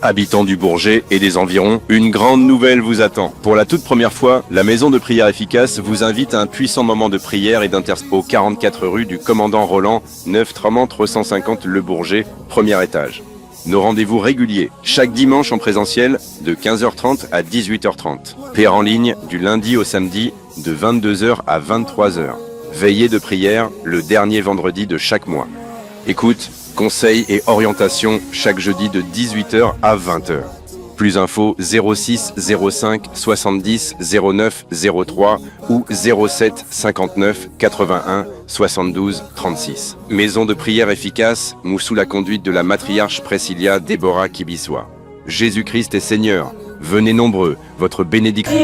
Habitants du Bourget et des environs, une grande nouvelle vous attend. Pour la toute première fois, la Maison de prière efficace vous invite à un puissant moment de prière et d'interspo 44 rue du Commandant Roland, 930 350 Le Bourget, premier étage. Nos rendez-vous réguliers, chaque dimanche en présentiel, de 15h30 à 18h30. Prière en ligne, du lundi au samedi, de 22h à 23h. Veillée de prière, le dernier vendredi de chaque mois. Écoute, conseils et orientation, chaque jeudi de 18h à 20h. Plus info 06 05 70 09 03 ou 07 59 81 72 36. Maison de prière efficace, nous sous la conduite de la matriarche Priscilla Déborah Kibiswa. Jésus-Christ est Seigneur. Venez nombreux, votre bénédiction.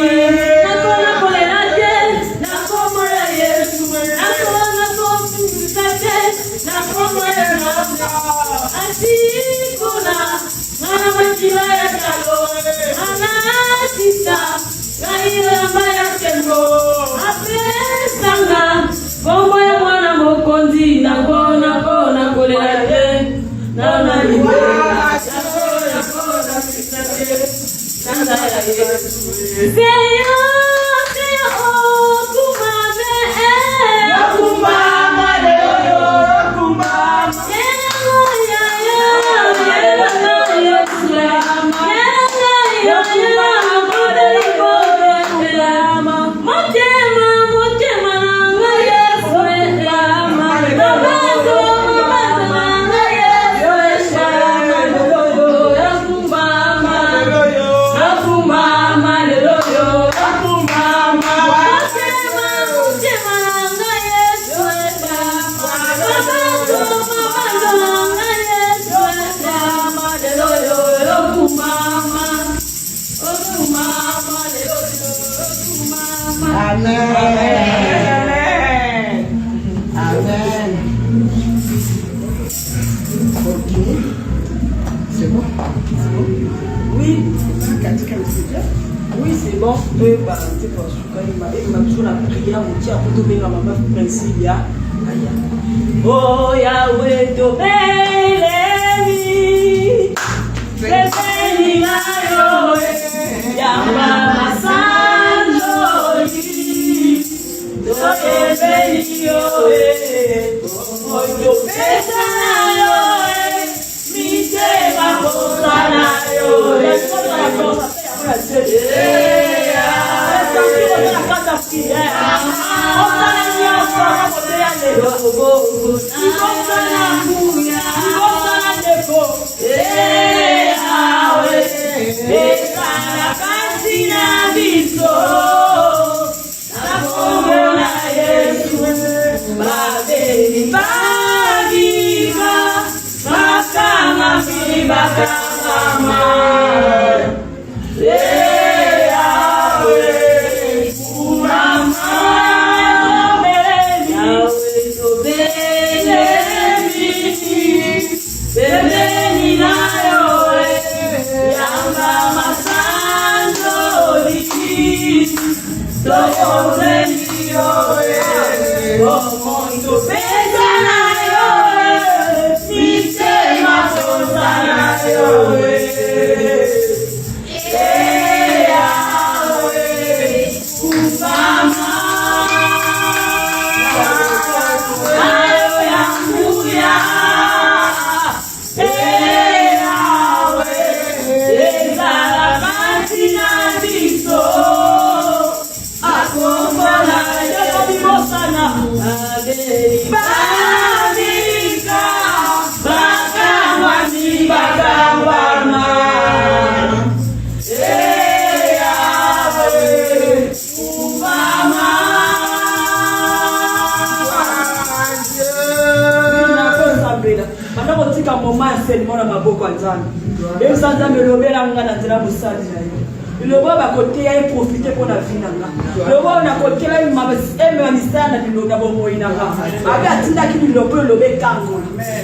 Oui, c'est bon. Oui, bah, c'est pas sûr. La prière, on tient pour tomber dans ma main, Priscilla. Oh, Yahweh, tombe levi. Priscilla, Yahweh, Masandoli. Tombe levi, le roi va côté à profiter pour la vie. Le roi n'a côté à une ministère de Moïna. Avec Tina qui le peut le bécango.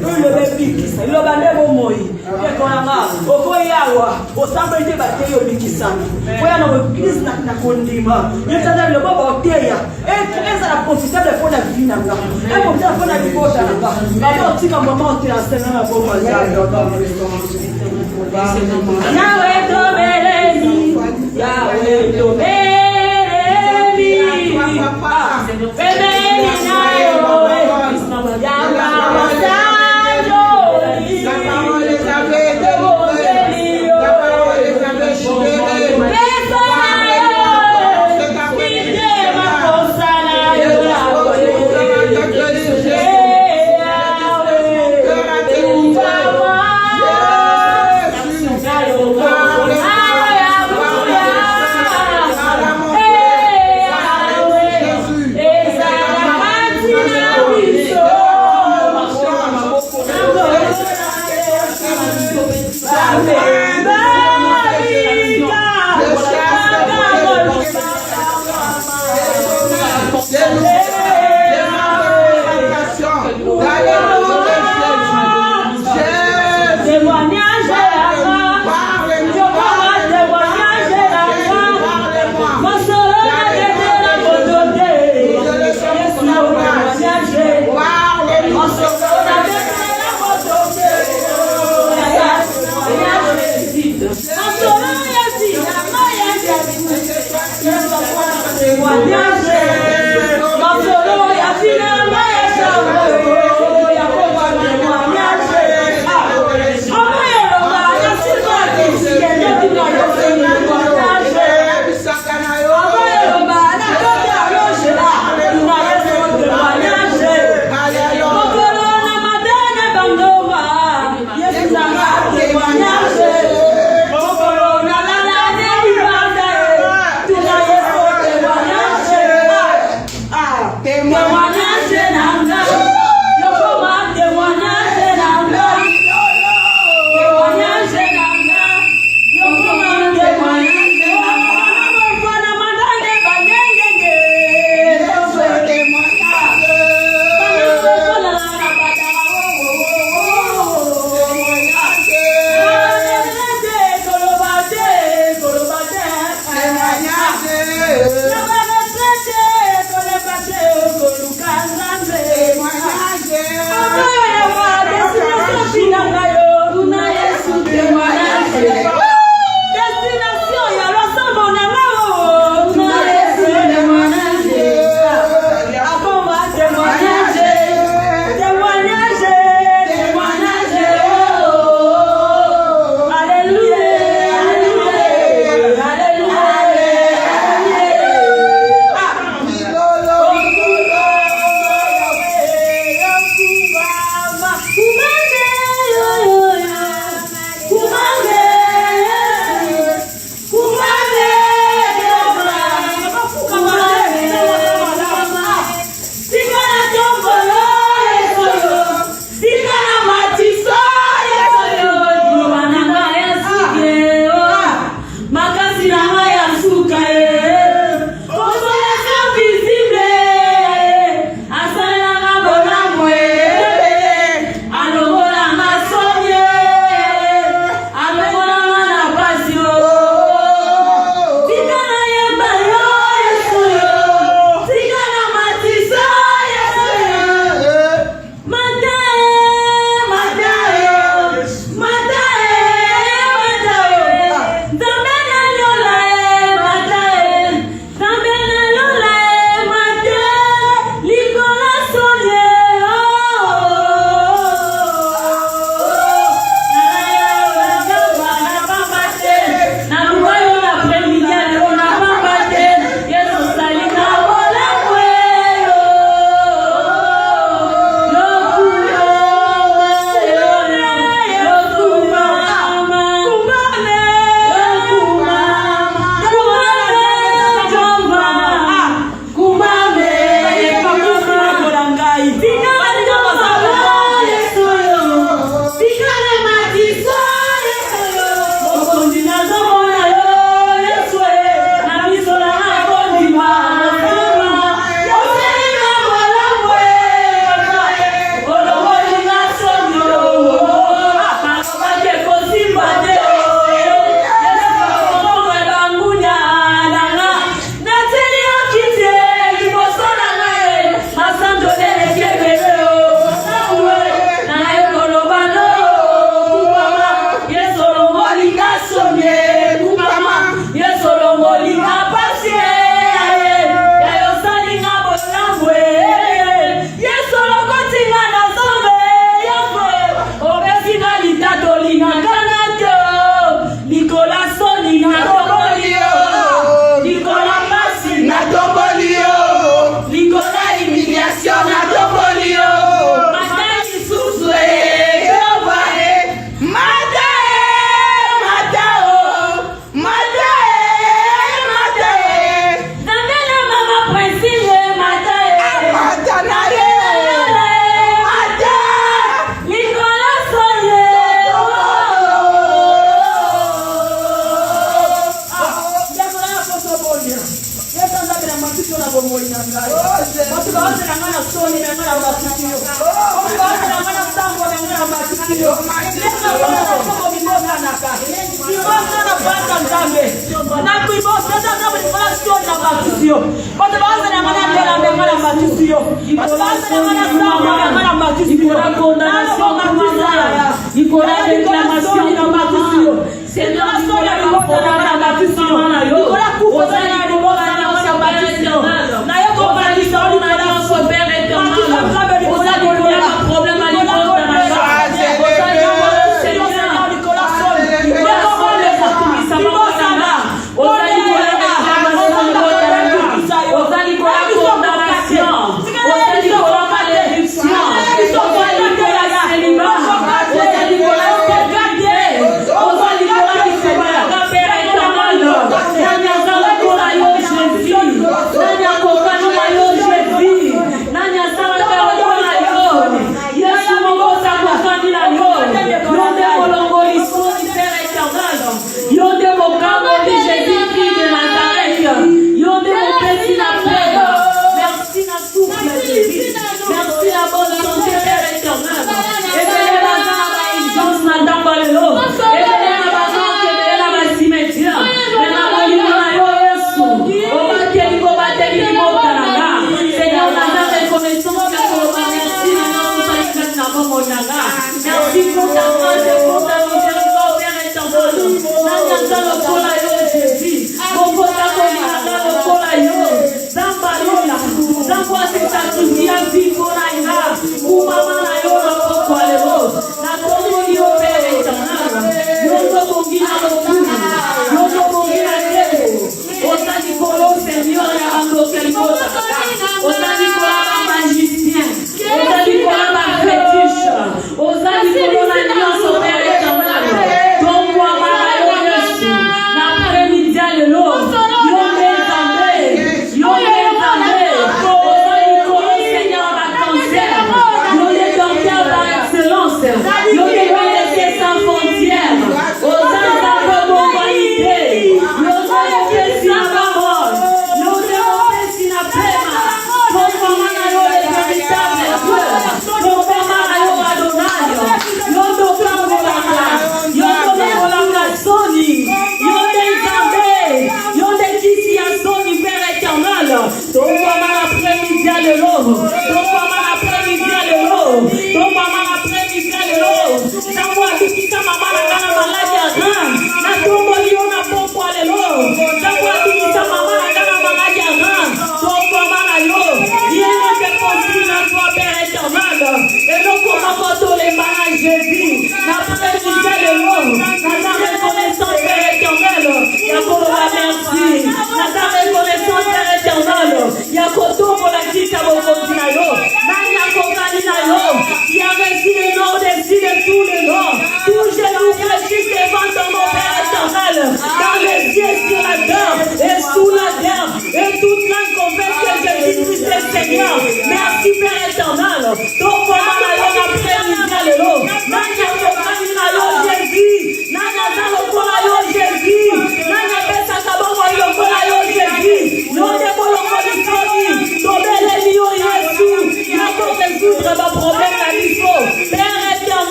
Le bébikisa. Le bandé Moï. Au Koyawa. Au Sambre de Bataille au Bikissan. Voyons le Christ n'a condima. Il est dans le roi au Théa. Et très à la profitable pour la vie. Et pour la vie pour la vie. Alors, si un moment, tu as un Yahweh Tomeleni, Yahweh Tomeleni, Femeni nayo, Yahweh Sanjoli,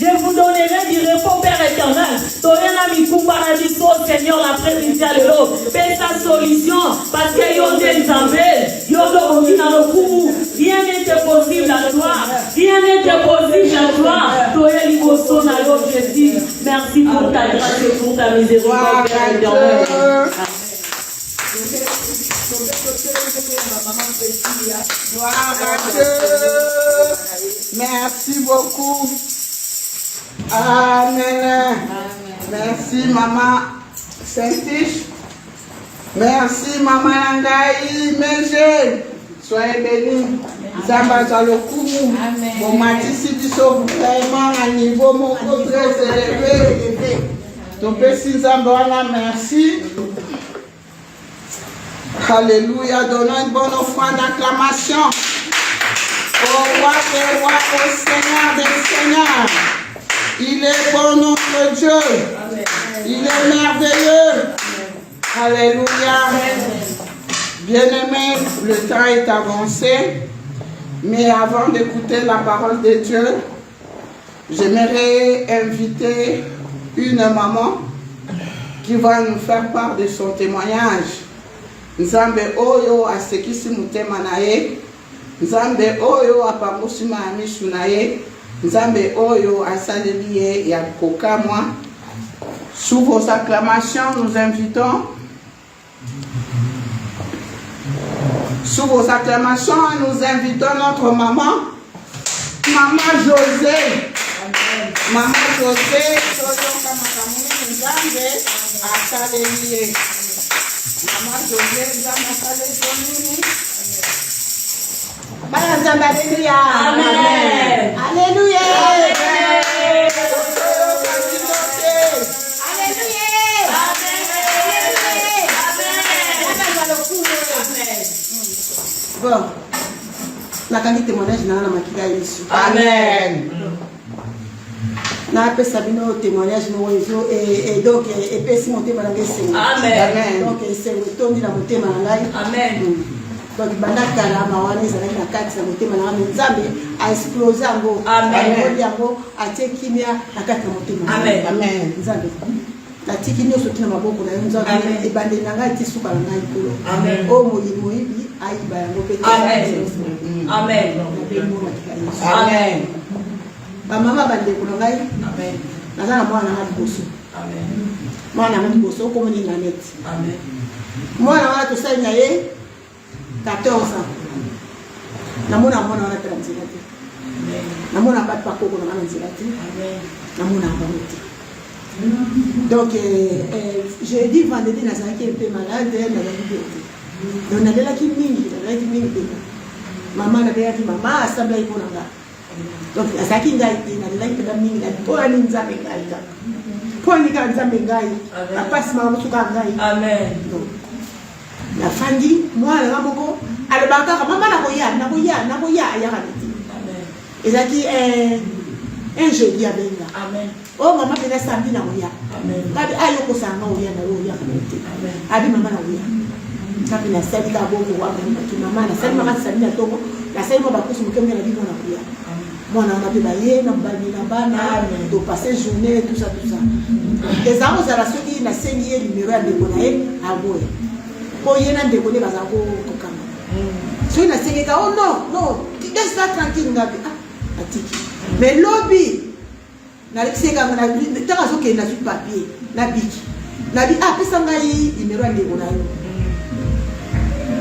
Je vous donnerai du repos, Père éternel. Seigneur, l'après-midi à l'eau. Fais sa solution parce que rien n'était possible à toi. Rien n'était possible à toi. Jésus. Merci pour ta grâce et pour ta miséricorde, Père éternel. Gloire à Dieu. Merci beaucoup. Amen. Merci, maman Saint-Tiche. Merci, maman Langaï, Mégé. Soyez bénis. Zamba Zalokou. Bon, Matisse Bisso, vraiment à niveau mon très élevé. Donc, si Zamba, merci. Alléluia. Donnons une bonne offrande d'acclamation au roi des rois, au Seigneur des seigneurs. Il est bon notre Dieu. Il est merveilleux. Alléluia. Bien-aimés, le temps est avancé. Mais avant d'écouter la parole de Dieu, J'aimerais inviter une maman qui va nous faire part de son témoignage. Nzambe oyo asekisi mutema na ye, Nzambe oyo apangusi misu na ye, Nzambe oyo asaleli ye ya kokamwa. Sous vos acclamations, nous invitons. Sous vos acclamations, nous invitons notre maman, Maman José. Maman José, Maman José, Alléluia. Amen. Alléluia. Bon, la qualité témoignage na makila Yesu. Amen. Na pesa bino témoignage no wezo et donc et pesi monter balanga sengo. Amen. Donc c'est le ton de la monter malanga. Amen. Donc banda kala mawana ezalaki na kati ya motema na Nzambe a exploser ngo. Amen. Yango atekimia na kati ya motema. Amen. Amen. Nzambe. La tiki nyo soki na maboko na Nzambe ebande nanga ti suka na ngai kolo. Amen. O moyibi aiba yango pe. Amen. Amen. Amen. Ba mama bande ko ngai. Amen. Nazana mwana na liboso. Amen. Mwana na liboso ko moni na net. Amen. Mwana wana to sai na ye 14 ans. Namona mwana wana tera nzilati. Amen. Namona pas pa koko na nzilati. Amen. Namona bamuti. Donc je dis vendredi nazaki un peu malade na la vie. Donc nadelaki mingi maman nadelaki maman asambla ikonanga. Donc azaki ngai nadelaki pe mingi na tola ni Nzambe ngai ka. Po ni ka Nzambe ngai. Na pasi mama musuka ngai. Amen. La fandi moi la moko alobaka mama na koya ayaka biti. Amen. Ezaki un jeudi à Benga. Amen. Oh maman pena samedi na oya. Amen. Kabi ayoko sanga oya na oya kamete. Amen. Abi mama na oya. Kabi na sali ka bongo wa ki mama na sali mama sali na togo. La sali mama kusu mukembe na bibo na oya. Mwana na beba ye na mbali na bana de passer journée tout ça. Les amos à la soki na sengi numéro ya ndeko na ye aboye. Ko ye na ndeko ne bazako kokama. So na sengi ka oh non, laisse ça tranquille ngabi. Ah, atiki. Mais lobby na lekiseka na taka soke na sur papier na biki na bi pesa ngai numéro ya ndeko na yo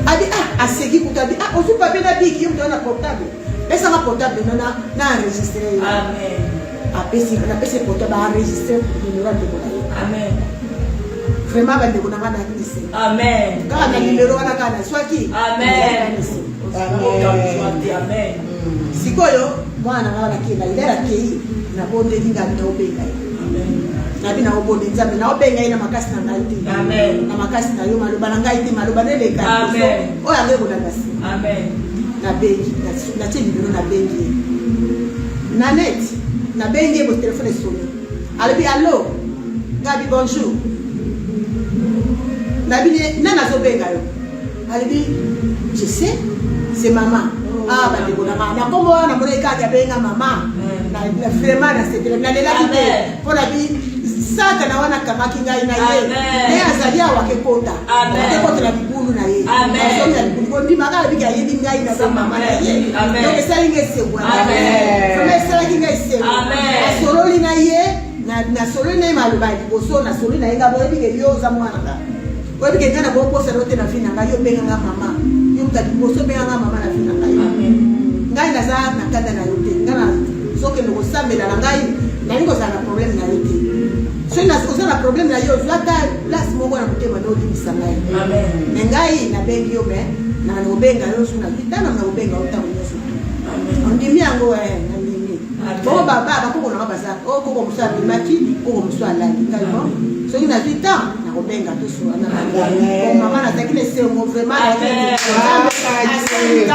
abi aseki kutabi sur papier na biki yo na portable pesa na portable na enregistrer. Amen. Apesi na pesa portable enregistrer numéro ya ndeko na yo. Amen. Vraiment ba ndeko na ngana kisi. Amen. Kana numéro wana kana swaki. Amen. Amen. Sikoyo mwana ngala kila ile kei na bonde linga ndobenga. Amen. Na bina obonde Nzambe na obenga ina makasi na ngai. Amen. Na makasi na yo maloba na ngai te maloba nele ka. Amen. O yango kodangasi. Amen. Na bengi na tindi na bengi. Na net na bengi bo téléphone sonné. Albi allo. Gabi bonjour. Na bine nana zo benga yo. Albi je sais c'est maman. Ba ndeko na mama kombo na moneka ya benga mama. Na vraiment na c'était na lela kite pour la vie sata na wana kama kingai na ye ne azalia wakekota wakekota na bibulu na ye amen na bibulu ndi magala bika ye ngai na mama na ye donc ça ingese bwana amen comme ça ingese amen sololi na ye na sololi na maluba liboso na sololi na yenga bo bike yo za mwana nga bo bike ngana bo posa rote na fina nga yo benga nga mama yo mta liboso benga nga mama na fina nga amen ngai na za na kanda na yote ngana soki ndoko sambela na ngai na niko za na problème na yote so na oza na problème na yo zata place moko na motema na olimisa ngai amen ngai na bengi yo me na obenga yo so na vitana na obenga otango nyoso amen ondimi yango na ndimi bo baba bakoko na baza o koko musa bimaki koko musa laki ngai mo so ina vitana na obenga to so na amen mama na takile se mo vraiment amen Amen.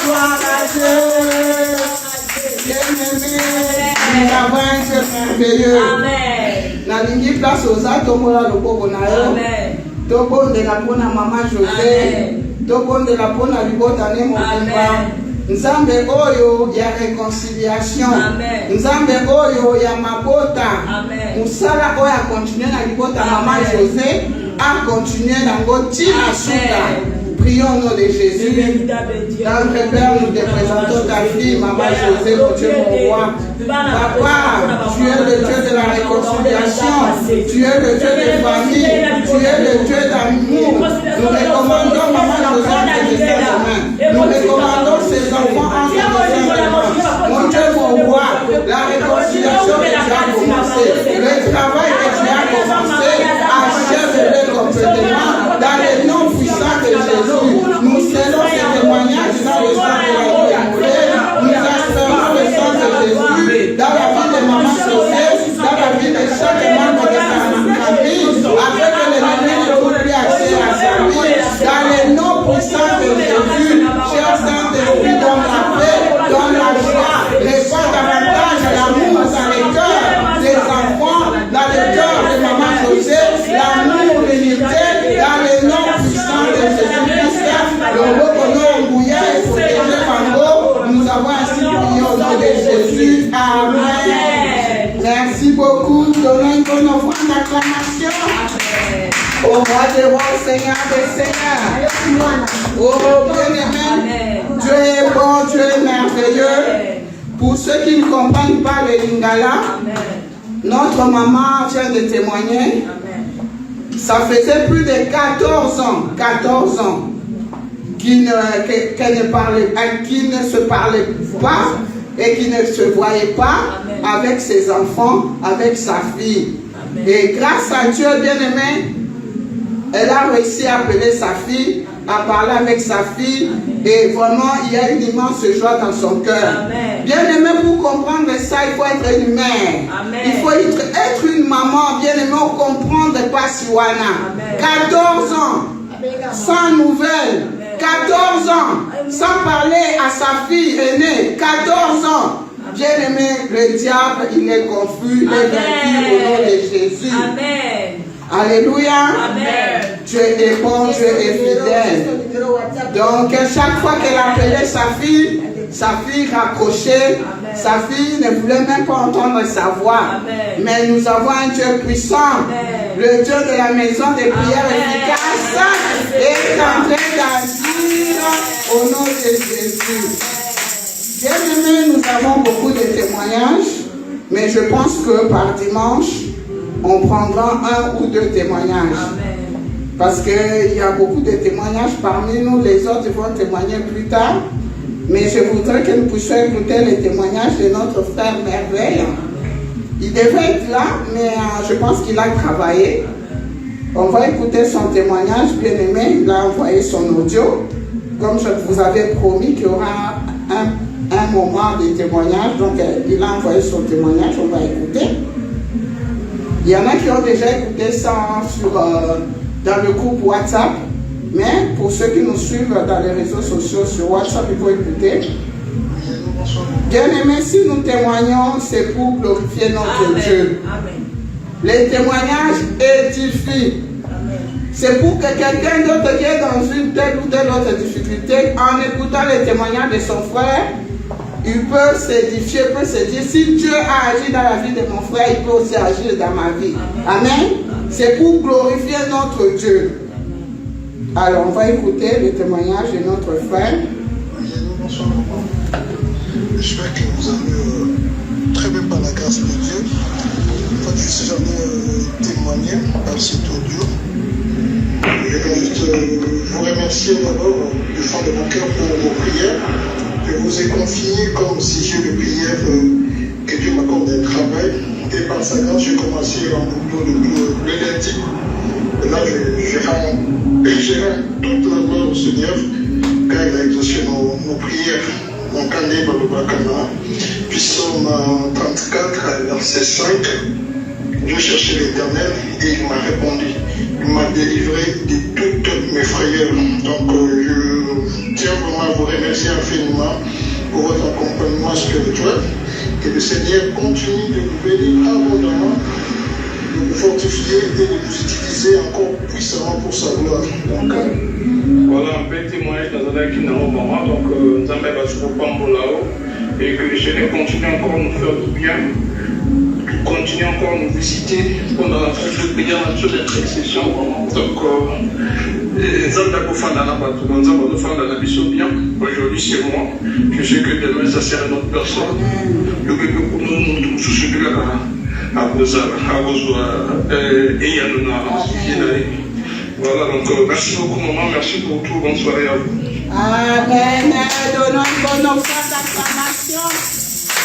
Gloire à Dieu. Bien-aimé, nous avons un Dieu merveilleux. Nalingi place aux autres, tomola loboko na yo. Tobondela mpona mama José. Tobondela mpona libota ne mobimba. Nzambe oyo ya réconciliation. Nzambe oyo ya mabota. Musala oyo a continué na libota mama José. A continué nango tina suka. Prions au nom de Jésus. Dans le Père, nous te présentons ta fille, Maman José, mon Dieu, mon roi. Papa, tu es le Dieu de la réconciliation. Tu es le Dieu des familles. Tu es le Dieu d'amour. Nous recommandons Maman José entre tes mains. Nous recommandons ses enfants entre tes mains. Mon Dieu, mon roi, la réconciliation que tu as commencé, le travail que tu as commencé, achève-le complètement dans le nom puissant de Jésus. Nous scellons ces témoignages dans le sang de la vie immolée. Nous espérons le sang de Jésus dans la vie de Maman José, dans la vie de chaque membre de sa famille, afin que l'ennemi ne trouve plus accès à sa vie. Dans le nom puissant de Jésus, cher Saint-Esprit, donne la paix, donne la joie, répands davantage l'amour dans les cœurs des enfants, dans le cœur de Maman José, l'amour, l'unité, dans le nom puissant de Jésus. Nous avons ainsi prié au nom de Jésus. Amen. Merci beaucoup. Donnons une bonne offrande d'acclamation au roi des rois, Seigneur des seigneurs. Oh bien-aimé, Dieu est bon, Dieu est merveilleux. Pour ceux qui ne comprennent pas le Lingala, notre maman vient de témoigner. Ça faisait plus de 14 ans qui ne se parlait pas et qui ne se voyait pas avec ses enfants, avec sa fille. Et grâce à Dieu, bien-aimé, elle a réussi à appeler sa fille, à parler avec sa fille, et vraiment, il y a une immense joie dans son cœur. Bien-aimé, pour comprendre ça, il faut être une mère. Il faut être une maman, bien-aimé, on ne comprend pas Siwana. 14 ans, sans nouvelles. 14 ans, sans parler à sa fille aînée, 14 ans. Bien-aimé, le diable, il est confus, il est vaincu au nom de Jésus. Amen. Alléluia. Amen. Dieu est bon, Dieu est fidèle. Donc, chaque fois qu'elle appelait sa fille raccrochait, sa fille ne voulait même pas entendre sa voix. Amen. Mais nous avons un Dieu puissant, amen, le Dieu de la maison de prière efficace, est en train d'agir au nom de Jésus. Bien-aimés, nous avons beaucoup de témoignages, mais je pense que par dimanche, on prendra un ou deux témoignages. Amen. Parce qu'il y a beaucoup de témoignages parmi nous, les autres vont témoigner plus tard. Mais je voudrais que nous puissions écouter les témoignages de notre frère Merveille. Il devait être là, mais je pense qu'il a travaillé. On va écouter son témoignage, bien aimé. Il a envoyé son audio. Comme je vous avais promis qu'il y aura un moment de témoignage. Donc il a envoyé son témoignage, on va écouter. Il y en a qui ont déjà écouté ça dans le groupe WhatsApp. Mais pour ceux qui nous suivent dans les réseaux sociaux sur WhatsApp, il faut écouter. Bien aimé, si nous témoignons, c'est pour glorifier notre Amen. Dieu. Amen. Les témoignages édifient. C'est pour que quelqu'un d'autre qui est dans une telle ou telle autre difficulté, en écoutant les témoignages de son frère, il peut s'édifier, peut se dire, si Dieu a agi dans la vie de mon frère, il peut aussi agir dans ma vie. Amen. Amen. C'est pour glorifier notre Dieu. Alors, on va écouter le témoignage de notre frère. Bonsoir. J'espère que vous allez très bien par la grâce de Dieu. En fait, juste j'en ai témoigné par cet audio. Je vais juste vous remercier d'abord du fond de mon cœur pour vos prières. Je vous ai confié comme sujet de prière que Dieu m'accorde un travail. Et par sa grâce, j'ai commencé en boulot le lundi. Et là, je rends toute la gloire au Seigneur, car il a exaucé nos prières. mon canet Balobakana, puis Psaume 34, verset 5. Dieu cherchait l'Éternel et il m'a répondu. Il m'a délivré de toutes mes frayeurs. Donc je tiens vraiment à vous remercier infiniment pour votre accompagnement spirituel. Que le Seigneur continue de vous bénir abondamment, de vous fortifier et de vous utiliser encore puissamment pour sa gloire. Donc, voilà un peu témoignage dans un qui n'a pas moment. Donc nous avons là-haut et que le Seigneur continue encore à nous faire du bien. Continuez encore à nous visiter pendant la fête de prière sur l'intercession. Donc, aujourd'hui c'est moi. Je sais que demain ça sera une autre personne. Donc, nous sommes là à voilà, donc merci beaucoup maman, merci pour tout, bonne soirée à vous. Amen. Donnons une bonne offrande d'acclamation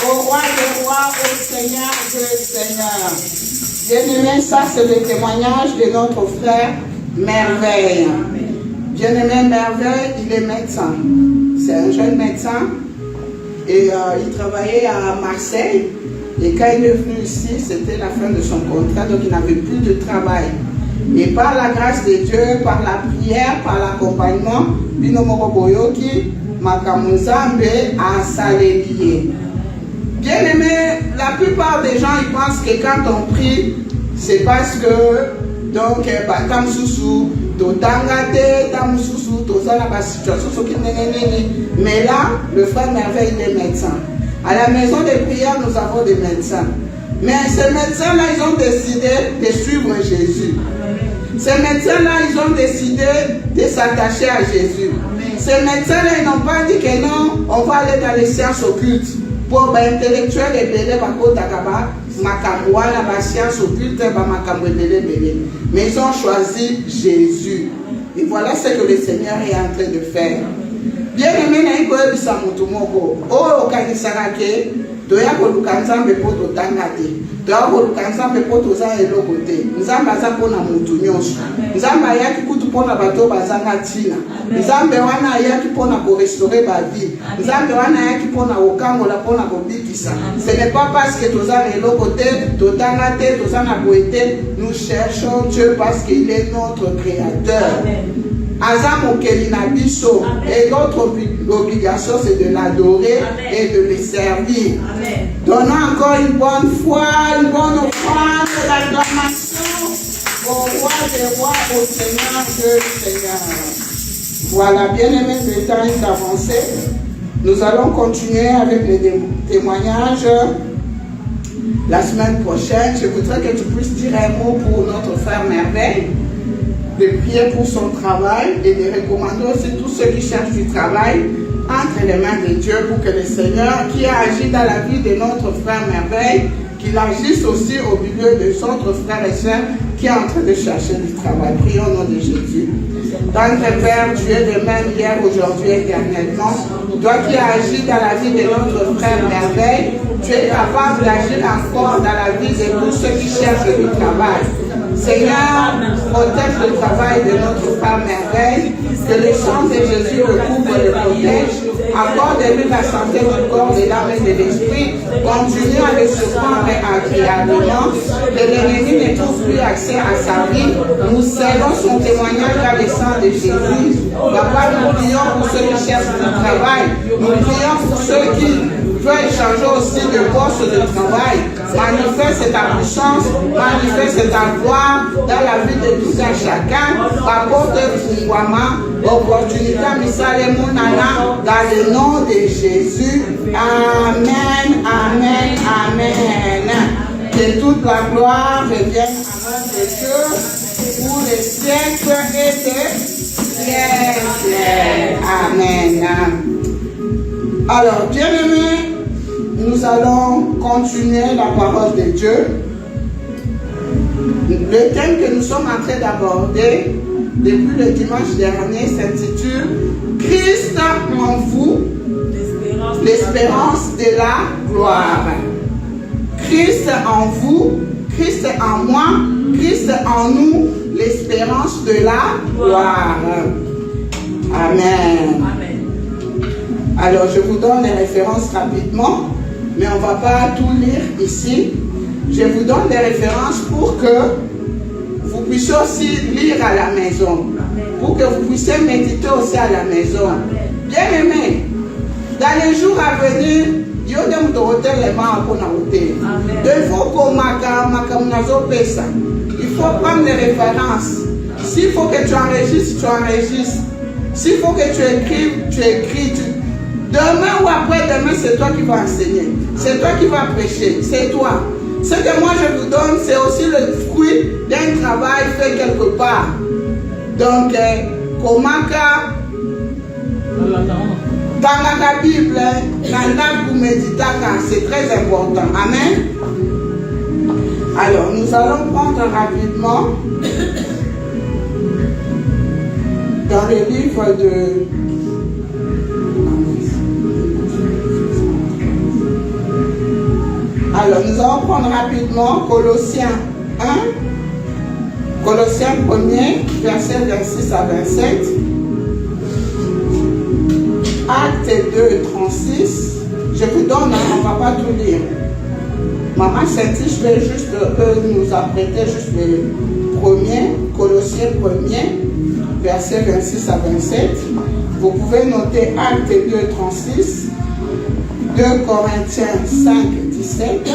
au roi des rois, au Seigneur des seigneurs. Bien-aimé, ça c'est le témoignage de notre frère Merveille. Bien-aimé Merveille, il est médecin. C'est un jeune médecin et il travaillait à Marseille. Et quand il est venu ici, c'était la fin de son contrat, donc il n'avait plus de travail. Et par la grâce de Dieu, par la prière, par l'accompagnement, Binomoro Boyoki, Makamuzambe a salélié. Bien aimé, la plupart des gens ils pensent que quand on prie, c'est parce que donc Tam Sousou, Totangate, Tam Sousou, Tozana la situation, mais là, le frère Merveille est médecin. À la maison de prière, nous avons des médecins. Mais ces médecins-là, ils ont décidé de suivre Jésus. Ces médecins-là, ils ont décidé de s'attacher à Jésus. Ces médecins-là, ils n'ont pas dit que non, on va aller dans les sciences occultes. Pour les intellectuels et belé, la science occulte, mais ils ont choisi Jésus. Et voilà ce que le Seigneur est en train de faire. Bien aimé, na iko ebisa mutu moko. O okanisaka ke toya koluka nzambe po totanga te. Toya koluka nzambe po toza eloko te. Nzambe aza mpona mutu nyonso. Nzambe ayaki kutu mpona bato bazanga ntina. Nzambe wana ayaki mpona korestaurer bavi. Nzambe wana ayaki mpona kokangola mpona kobikisa. Ce n'est pas parce que toza eloko te, totanga te, toza na boye te. Nous cherchons Dieu parce qu'il est notre créateur. Azam Okelina Bisso, et notre obligation c'est de l'adorer et de le servir. Amen. Donnons encore une bonne foi, une bonne offrande d'acclamation au roi des rois, au Seigneur des seigneurs. Voilà, bien aimé, le temps est avancé. Nous allons continuer avec les témoignages la semaine prochaine. Je voudrais que tu puisses dire un mot pour notre frère Merveille, de prier pour son travail et de recommander aussi tous ceux qui cherchent du travail entre les mains de Dieu pour que le Seigneur qui a agi dans la vie de notre frère Merveille, qu'il agisse aussi au milieu de son autre frère et soeur qui est en train de chercher du travail. Prions au nom de Jésus. Tendre Père, tu es le même hier, aujourd'hui, éternellement. Toi qui as agi dans la vie de notre frère Merveille, tu es capable d'agir encore dans la vie de tous ceux qui cherchent du travail. Seigneur, protège le travail de notre frère Merveille, que le sang de Jésus le couvre et le protège, accorde-lui la santé du corps, de l'âme et de l'esprit, continue à le surprendre agréablement, que l'ennemi ne trouve plus accès à sa vie. Nous scellons son témoignage dans le sang de Jésus. Papa, nous prions pour ceux qui cherchent du travail, nous prions pour ceux qui veulent changer aussi de poste de travail. Manifeste ta puissance, manifeste ta gloire dans la vie de tout un chacun. Apporte pouvoirment, opportunité, misale monana, dans le nom de Jésus. Amen, amen, amen. Que toute la gloire revienne à notre Dieu pour les siècles et des siècles. Amen. Alors, bien-aimés, nous allons continuer la parole de Dieu. Le thème que nous sommes en train d'aborder depuis le dimanche dernier s'intitule Christ en vous, l'espérance de la gloire. Christ en vous, Christ en moi, Christ en nous, l'espérance de la gloire. Amen. Alors, je vous donne les références rapidement, mais on ne va pas tout lire ici. Je vous donne des références pour que vous puissiez aussi lire à la maison, pour que vous puissiez méditer aussi à la maison. Bien aimé, dans les jours à venir, il faut prendre des références. S'il faut que tu enregistres, tu enregistres. S'il faut que tu écrives, tu écris. Demain ou après-demain, c'est toi qui vas enseigner. C'est toi qui vas prêcher. C'est toi. Ce que moi je vous donne, c'est aussi le fruit d'un travail fait quelque part. Donc, comment dans la Bible, c'est très important. Amen. Alors, nous allons prendre rapidement dans le livre de... Alors, nous allons prendre rapidement Colossiens 1, Colossiens 1er, versets 26 à 27, Actes 2, 36. Je vous donne, on ne va pas tout lire. Maman Saint-Tige, je vais juste nous apprêter juste le premier, Colossiens 1er, versets 26 à 27. Vous pouvez noter Actes 2, 36, 2 Corinthiens 5, 17,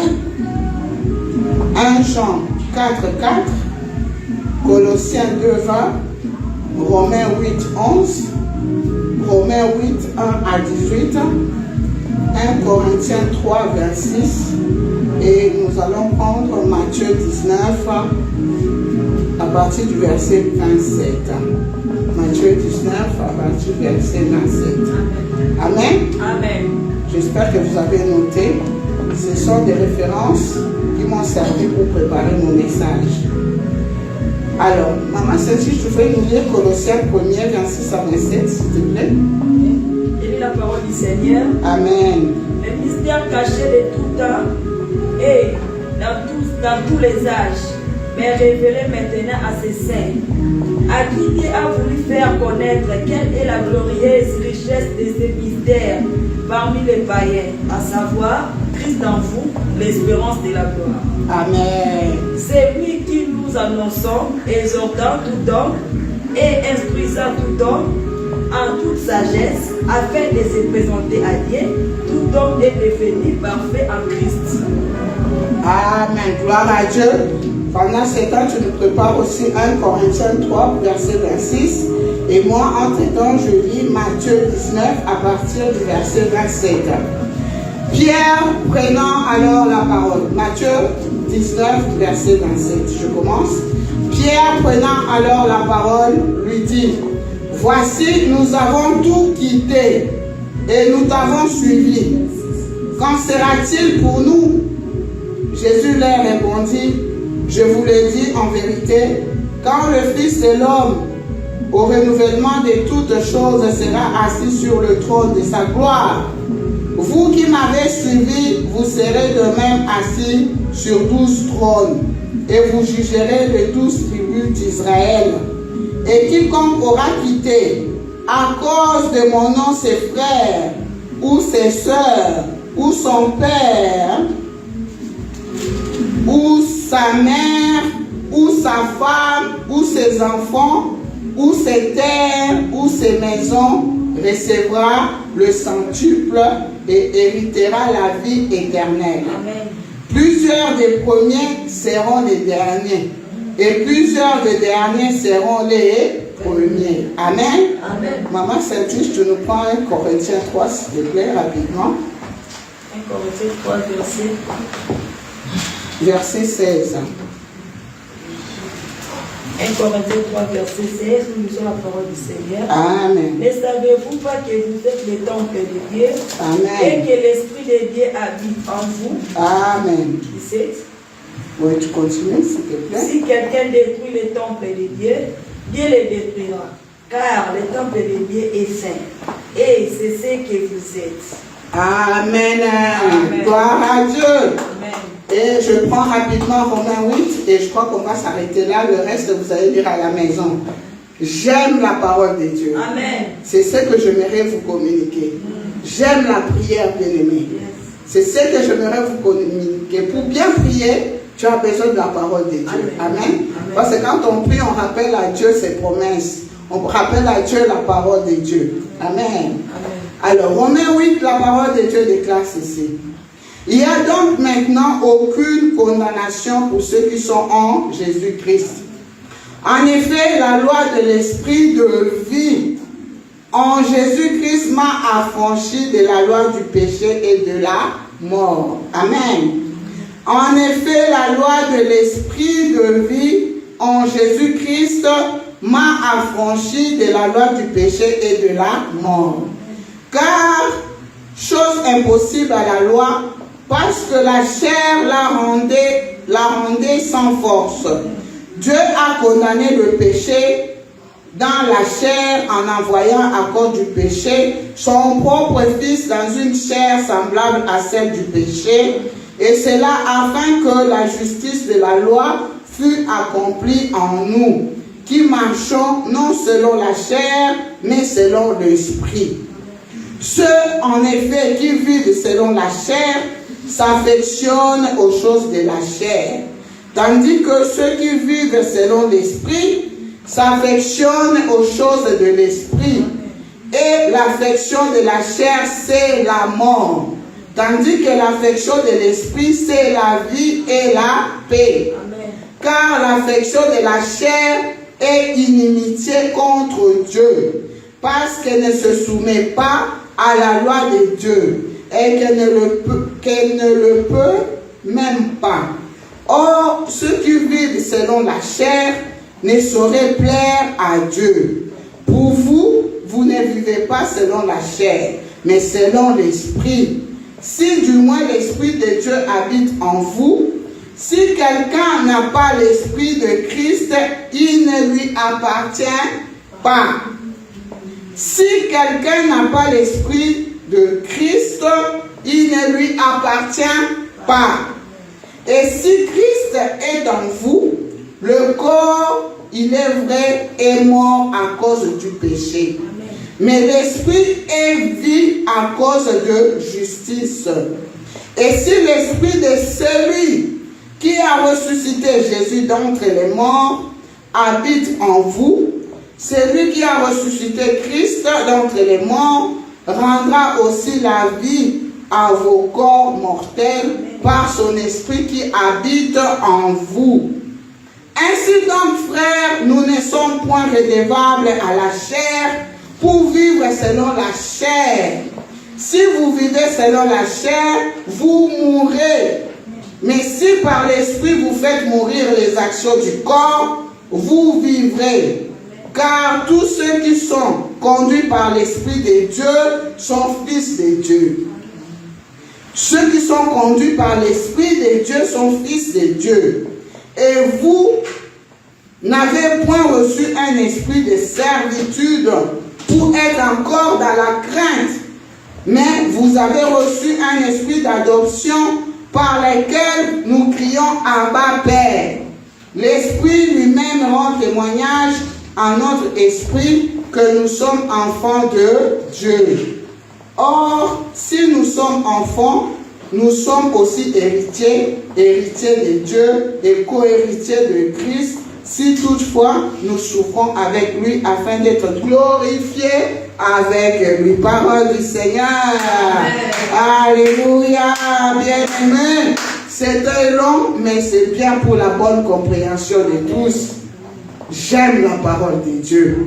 1 Jean 4, 4, Colossiens 2, 20, Romains 8, 11, Romains 8, 1 à 18, 1 Corinthiens 3, 26, et nous allons prendre Matthieu 19 à partir du verset 27. Matthieu 19 à partir du verset 27. Amen. Amen. J'espère que vous avez noté. Ce sont des références qui m'ont servi pour préparer mon message. Alors, Maman Saint-Tige, tu veux nous lire Colossiens 1er, 26 à 27, s'il te plaît? Et lis la parole du Seigneur. Amen. Le mystère caché de tout temps et dans tous les âges, mais révélé maintenant à ses saints, à qui Dieu a voulu faire connaître quelle est la glorieuse richesse de ces mystères parmi les païens, à savoir Christ en vous, l'espérance de la gloire. Amen. C'est lui qui nous annonçons, exhortant tout homme et instruisant tout homme en toute sagesse, afin de se présenter à Dieu, tout homme est devenu parfait en Christ. Amen. Gloire à Dieu. Pendant ce temps, tu nous prépares aussi 1 Corinthiens 3, verset 26. Et moi, entre-temps, je lis Matthieu 19 à partir du verset 27. Pierre prenant alors la parole. Matthieu 19, verset 27. Je commence. Pierre prenant alors la parole, lui dit: voici, nous avons tout quitté et nous t'avons suivi. Qu'en sera-t-il pour nous? Jésus leur répondit: je vous le dis en vérité, quand le Fils de l'homme, au renouvellement de toutes choses, sera assis sur le trône de sa gloire, vous qui m'avez suivi, vous serez de même assis sur 12 trônes, et vous jugerez les 12 tribus d'Israël. Et quiconque aura quitté, à cause de mon nom, ses frères, ou ses sœurs, ou son père, ou sa mère, ou sa femme, ou ses enfants, ou ses terres, ou ses maisons, recevra le centuple et héritera la vie éternelle. Amen. Plusieurs des premiers seront les derniers, et plusieurs des derniers seront les premiers. Amen. Amen. Maman Saint-Tige, tu nous prends 1 Corinthiens 3, s'il te plaît, rapidement. 1 Corinthiens 3, verset 16. 1 Corinthiens 3, verset 16, nous lisons la parole du Seigneur. Amen. Ne savez-vous pas que vous êtes le temple de Dieu? Amen. Et que l'Esprit de Dieu habite en vous? Amen. 17. Oui, tu continues, s'il te plaît. Si quelqu'un détruit le temple de Dieu, Dieu le détruira. Car le temple de Dieu est saint. Et c'est ce que vous êtes. Amen. Amen. Gloire à Dieu. Amen. Et je prends rapidement Romains 8 et je crois qu'on va s'arrêter là. Le reste, vous allez lire à la maison. J'aime la parole de Dieu. Amen. C'est ce que j'aimerais vous communiquer. J'aime la prière, bien-aimé. C'est ce que j'aimerais vous communiquer. Pour bien prier, tu as besoin de la parole de Dieu. Amen. Parce que quand on prie, on rappelle à Dieu ses promesses. On rappelle à Dieu la parole de Dieu. Amen. Alors, Romains 8, la parole de Dieu déclare ceci. Il n'y a donc maintenant aucune condamnation pour ceux qui sont en Jésus-Christ. En effet, la loi de l'esprit de vie en Jésus-Christ m'a affranchi de la loi du péché et de la mort. Amen. En effet, la loi de l'esprit de vie en Jésus-Christ m'a affranchi de la loi du péché et de la mort. Car, chose impossible à la loi, parce que la chair la rendait sans force. Dieu a condamné le péché dans la chair en envoyant à cause du péché son propre Fils dans une chair semblable à celle du péché, et cela afin que la justice de la loi fût accomplie en nous, qui marchons non selon la chair, mais selon l'esprit. Ceux, en effet, qui vivent selon la chair s'affectionnent aux choses de la chair, tandis que ceux qui vivent selon l'esprit s'affectionnent aux choses de l'esprit. Et l'affection de la chair, c'est la mort, tandis que l'affection de l'esprit, c'est la vie et la paix. Amen. Car l'affection de la chair est inimitié contre Dieu, parce qu'elle ne se soumet pas à la loi de Dieu, et qu'elle ne le peut même pas. Or, ceux qui vivent selon la chair ne sauraient plaire à Dieu. Pour vous, vous ne vivez pas selon la chair, mais selon l'esprit. Si du moins l'esprit de Dieu habite en vous, si quelqu'un n'a pas l'esprit de Christ, il ne lui appartient pas. Si quelqu'un n'a pas l'esprit de Christ, il ne lui appartient pas. Et si Christ est dans vous, le corps, il est vrai, est mort à cause du péché. Amen. Mais l'esprit est vie à cause de justice. Et si l'esprit de celui qui a ressuscité Jésus d'entre les morts habite en vous, celui qui a ressuscité Christ d'entre les morts rendra aussi la vie à vos corps mortels par son esprit qui habite en vous. Ainsi donc, frères, nous ne sommes point redevables à la chair pour vivre selon la chair. Si vous vivez selon la chair, vous mourrez. Mais si par l'esprit vous faites mourir les actions du corps, vous vivrez. Car tous ceux qui sont conduits par l'esprit de Dieu sont fils de Dieu. Ceux qui sont conduits par l'esprit de Dieu sont fils de Dieu. Et vous n'avez point reçu un esprit de servitude pour être encore dans la crainte, mais vous avez reçu un esprit d'adoption par lequel nous crions Abba Père. L'esprit lui-même rend témoignage à notre esprit que nous sommes enfants de Dieu. Or, si nous sommes enfants, nous sommes aussi héritiers de Dieu et co-héritiers de Christ, si toutefois nous souffrons avec lui afin d'être glorifiés avec lui. Parole du Seigneur. Amen. Alléluia, bien-aimés. C'était long, mais c'est bien pour la bonne compréhension de tous. J'aime la parole de Dieu.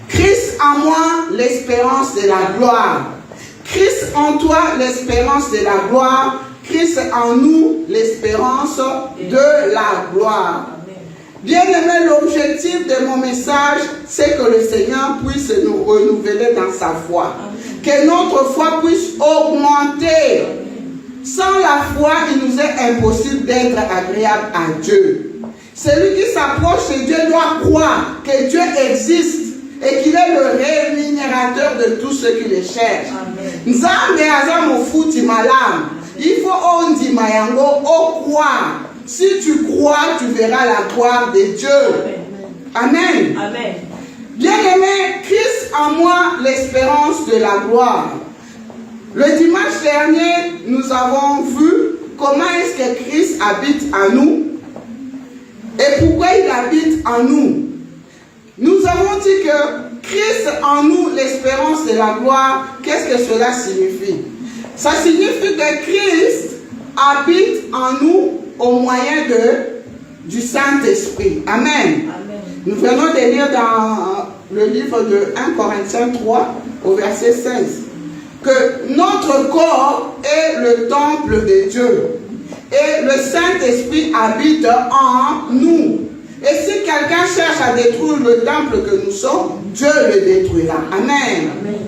Christ en moi, l'espérance de la gloire. Christ en toi, l'espérance de la gloire. Christ en nous, l'espérance de la gloire. Bien-aimé, l'objectif de mon message, c'est que le Seigneur puisse nous renouveler dans sa foi. Que notre foi puisse augmenter. Sans la foi, il nous est impossible d'être agréable à Dieu. Celui qui s'approche de Dieu doit croire que Dieu existe et qu'il est le rémunérateur de tous ceux qui le cherchent. Nzambe aza mofuti malamu. Il faut on dit mayango au croire. Si tu crois, tu verras la gloire de Dieu. Amen. Amen. Bien-aimé, Christ en moi, l'espérance de la gloire. Le dimanche dernier, nous avons vu comment est-ce que Christ habite en nous et pourquoi il habite en nous. Nous avons dit que Christ en nous, l'espérance de la gloire, qu'est-ce que cela signifie? Ça signifie que Christ habite en nous au moyen du Saint-Esprit. Amen. Amen. Nous venons de lire dans le livre de 1 Corinthiens 3 au verset 16 que notre corps est le temple de Dieu et le Saint-Esprit habite en nous. Et si quelqu'un cherche à détruire le temple que nous sommes, Dieu le détruira. Amen. Amen.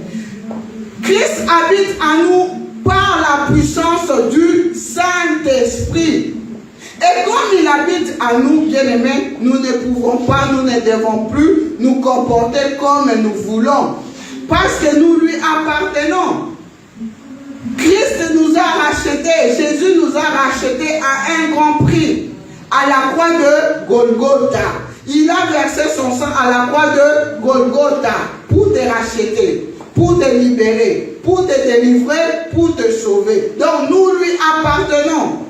Christ habite en nous par la puissance du Saint-Esprit. Et comme il habite en nous, bien-aimés, nous ne pouvons pas, nous ne devons plus nous comporter comme nous voulons. Parce que nous lui appartenons. Christ nous a rachetés, Jésus nous a rachetés à un grand prix, à la croix de Golgotha. Il a versé son sang à la croix de Golgotha pour te racheter, pour te libérer, pour te délivrer, pour te sauver. Donc nous lui appartenons.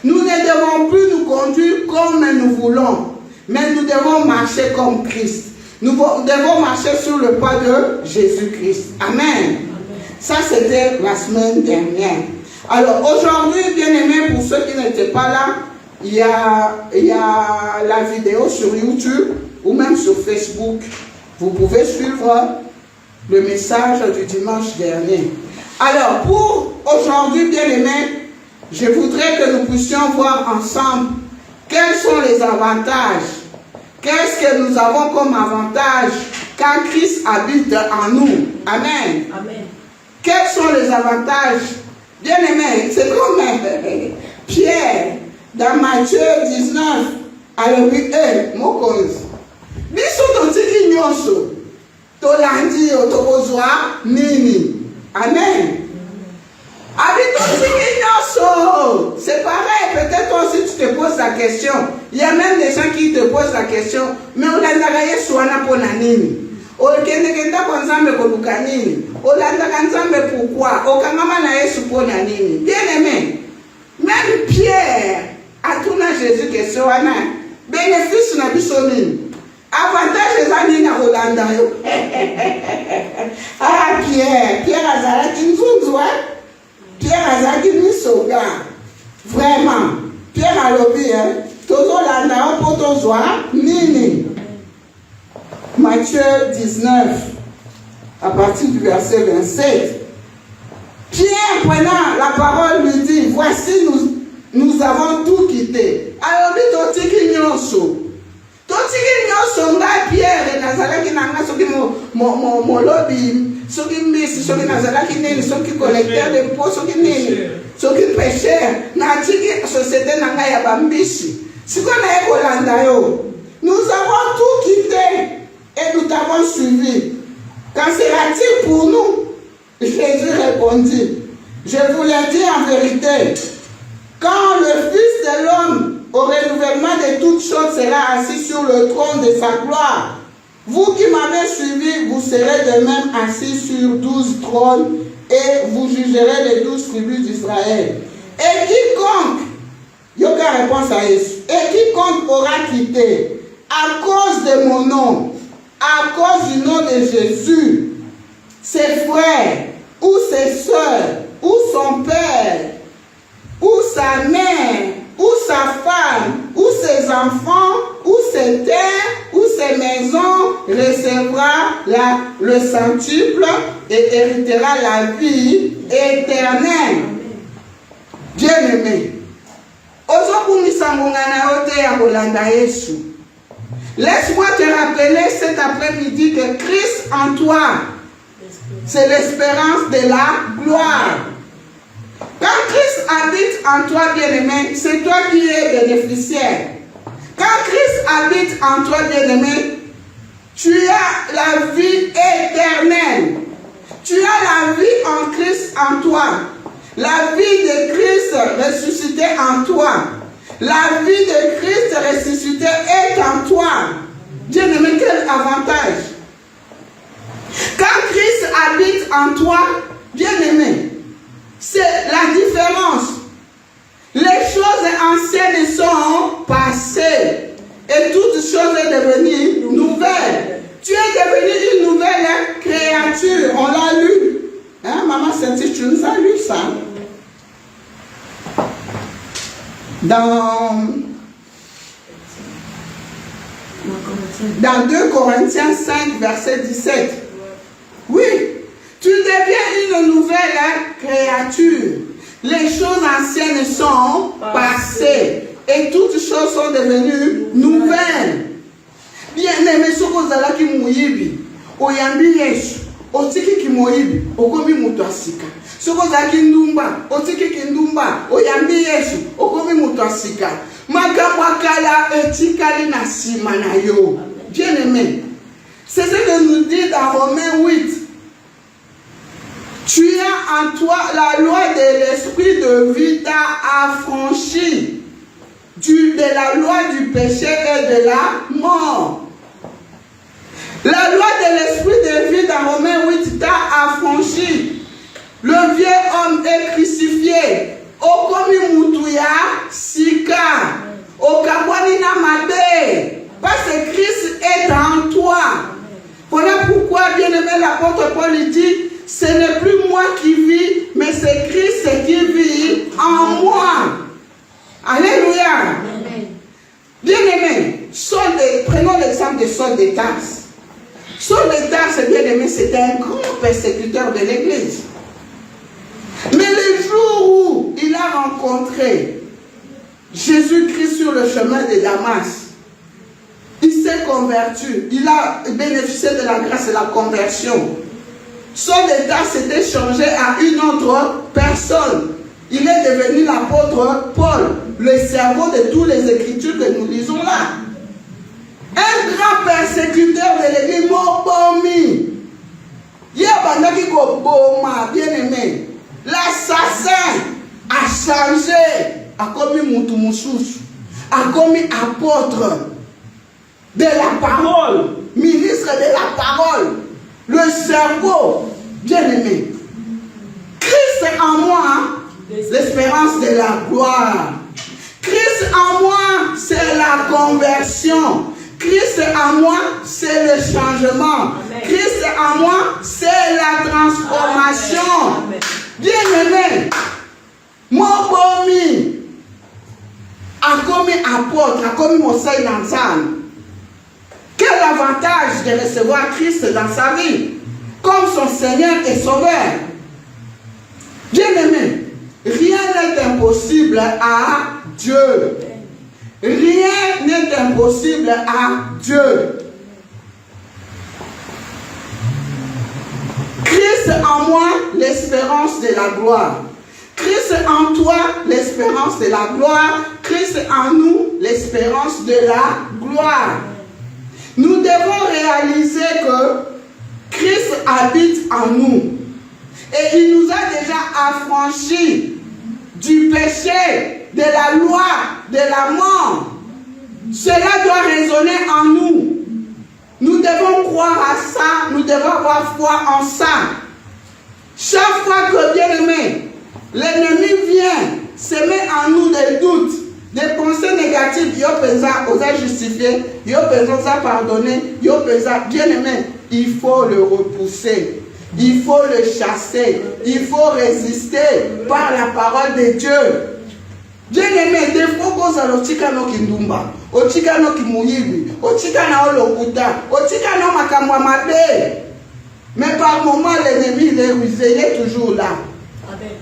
Nous ne devons plus nous conduire comme nous voulons, mais nous devons marcher comme Christ. Nous devons marcher sur le pas de Jésus-Christ. Amen. Ça, c'était la semaine dernière. Alors, aujourd'hui, bien-aimés, pour ceux qui n'étaient pas là, il y a la vidéo sur YouTube ou même sur Facebook. Vous pouvez suivre le message du dimanche dernier. Alors, pour aujourd'hui, bien-aimés, je voudrais que nous puissions voir ensemble quels sont les avantages. Qu'est-ce que nous avons comme avantage quand Christ habite en nous? Amen. Amen. Quels sont les avantages? Bien-aimés, c'est comme Pierre dans Matthieu 19. Alors, oui, mon cause. Biso totiki nyonso. Tolandi otobozwa nini. Amen. C'est pareil, peut-être toi aussi tu te poses la question. Il y a même des gens qui te posent la question, mais on a Yesuana pour nini. O kendekenda kwa nzambe koluka nini? Olandaka nzambe pourquoi? Okangama na Yesu pour nini? Bien aimé. Même Pierre a tourné Jésus question wana. Bénéfice na biso nini? Avantage ezani na Rolanda yo. Ah Pierre azalaki nzunzu hein? Pierre azaki misoga. Vraiment. Pierre a lobby, hein. Tozo landa pour tozwa nini. Matthieu 19, à partir du verset 27. Pierre, prenant la parole, lui dit, voici, nous avons tout quitté. Alors, dit, totiki nyonso. Totiki nyonso, nga Pierre, nazalaki nanga soki mo lobby. Soki mbisi, soki nazalaki nini, soki collecteur de impôts, soki nini, soki pécheur, na tiki société nanga ya bambisi. Siko na ekolanda yo. Nous avons tout quitté et nous t'avons suivi. Qu'en sera-t-il pour nous? Jésus répondit, je vous l'ai dit en vérité, quand le Fils de l'homme au renouvellement de toutes choses sera assis sur le trône de sa gloire, vous qui m'avez suivi, vous serez de même assis sur 12 trônes et vous jugerez les 12 tribus d'Israël. Et quiconque, yoka réponse à Jésus, et quiconque aura quitté à cause de mon nom, à cause du nom de Jésus, ses frères, ou ses soeurs, ou son père, ou sa mère, ou sa femme, ou ses enfants, ou ses terres, ou ses maisons, recevra le centuple et héritera la vie éternelle. Bien-aimé, laisse-moi te rappeler cet après-midi que Christ en toi, c'est l'espérance de la gloire. Quand Christ habite en toi, bien-aimé, c'est toi qui es bénéficiaire. Quand Christ habite en toi, bien-aimé, tu as la vie éternelle. Tu as la vie en Christ en toi. La vie de Christ ressuscité en toi. La vie de Christ ressuscité est en toi. Bien-aimé, quel avantage! Quand Christ habite en toi, bien-aimé, C'est la différence. Les choses anciennes sont passées et toute chose est devenue nouvelle. Tu es devenu une nouvelle créature. On l'a lu. Hein, Maman Cynthia, tu nous as lu ça. Dans 2 Corinthiens 5, verset 17. Oui, tu deviens une nouvelle créature. Les choses anciennes sont passées et toutes choses sont devenues nouvelles. Bien aimé, ce que vous avez dit, Moïbi, Oyambi Yesu, Otiki Kimoïbi, Okomi Mutuasika. Ce que vous avez dit, Ndumba, Otiki Kindumba, Oyambi Yesu, Okomi Mutuasika. Makapakala etikali na simanayo. Bien aimé, c'est ce que nous dit dans Romains 8. Tu as en toi la loi de l'esprit de vie t'a affranchi de la loi du péché et de la mort. La loi de l'esprit de vie dans Romains 8 t'a affranchi. Le vieil homme est crucifié. Okomi mutuya sika. Okabwani na mabe. Parce que Christ est en toi. Voilà pourquoi, bien aimé, l'apôtre Paul dit, ce n'est plus moi qui vis, mais c'est Christ qui vit en moi. Alléluia. Bien aimé, prenons l'exemple de Saul de Tarse. Saul de Tarse, bien aimé, c'était un grand persécuteur de l'église. Mais le jour où il a rencontré Jésus-Christ sur le chemin de Damas, il s'est converti, il a bénéficié de la grâce de la conversion. Saul de Tarse s'était changé à une autre personne. Il est devenu l'apôtre Paul, le cerveau de toutes les écritures que nous lisons là. Un grand persécuteur de l'église, Mobomi. Bien aimé. L'assassin a changé, a commis Moutoumoussous, a commis apôtre de la parole, ministre de la parole, le cerveau, bien aimé. Christ en moi, l'espérance de la gloire. Christ en moi, c'est la conversion. Christ en moi, c'est le changement. Amen. Christ en moi, c'est la transformation. Amen. Bien-aimé, mon bomi a commis apôtre, a commis mon seul l'ensemble. Quel avantage de recevoir Christ dans sa vie comme son Seigneur et Sauveur. Bien-aimé, rien n'est impossible à Dieu. Rien n'est impossible à Dieu. Christ en moi, l'espérance de la gloire. Christ en toi, l'espérance de la gloire. Christ en nous, l'espérance de la gloire. Nous devons réaliser que Christ habite en nous. Et il nous a déjà affranchis du péché, de la loi, de la mort. Cela doit résonner en nous. Nous devons croire à ça, nous devons avoir foi en ça. Chaque fois que, bien aimé, l'ennemi vient semer en nous des doutes, des pensées négatives, il peut justifier, il peut pardonner, il peut, bien aimé, il faut le repousser. Il faut le chasser. Il faut résister par la parole de Dieu. Bien aimé, des fois qu'on a l'otika no kindumba, otika no kimuyibi, otika na olokuta, otika no makamwa mabe. Mais par moment, l'ennemi, il est rusé, il est toujours là.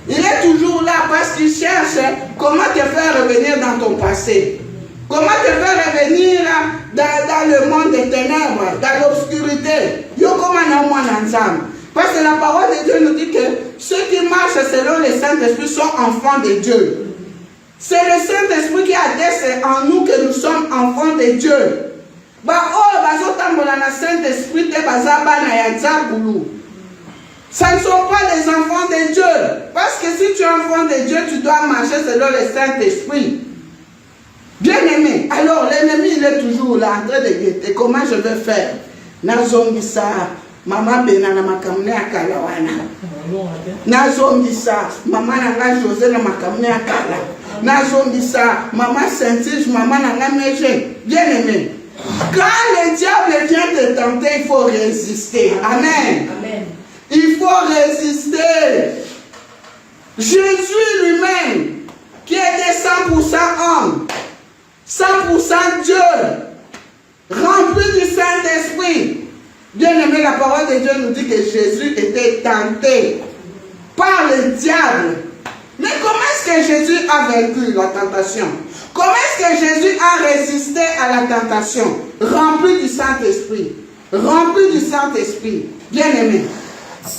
Il est toujours là parce qu'il cherche comment te faire revenir dans ton passé. Comment te faire revenir dans le monde des ténèbres, dans l'obscurité. Yo comment na moi ensemble. Parce que la parole de Dieu nous dit que ceux qui marchent selon le Saint-Esprit sont enfants de Dieu. C'est le Saint-Esprit qui atteste en nous que nous sommes enfants de Dieu. Ça ne sont pas les enfants de Dieu. Parce que si tu es enfant de Dieu, tu dois marcher selon le Saint-Esprit. Bien aimé, alors l'ennemi il est toujours là en train de guetter. Comment je vais faire? Maman benana makamune akalawana. Nazongisa maman nanga José na makamne akala. Nazongisa maman Saint-Tige, maman nanga Meje. Bien aimé. Quand le diable vient te tenter, il faut résister. Amen. Amen. Il faut résister. Jésus lui-même, qui était 100% homme, 100% Dieu, rempli du Saint-Esprit. Bien aimé, la parole de Dieu nous dit que Jésus était tenté par le diable. Mais comment est-ce que Jésus a vaincu la tentation? Comment est-ce que Jésus a résisté à la tentation? Rempli du Saint-Esprit. Rempli du Saint-Esprit. Bien aimé,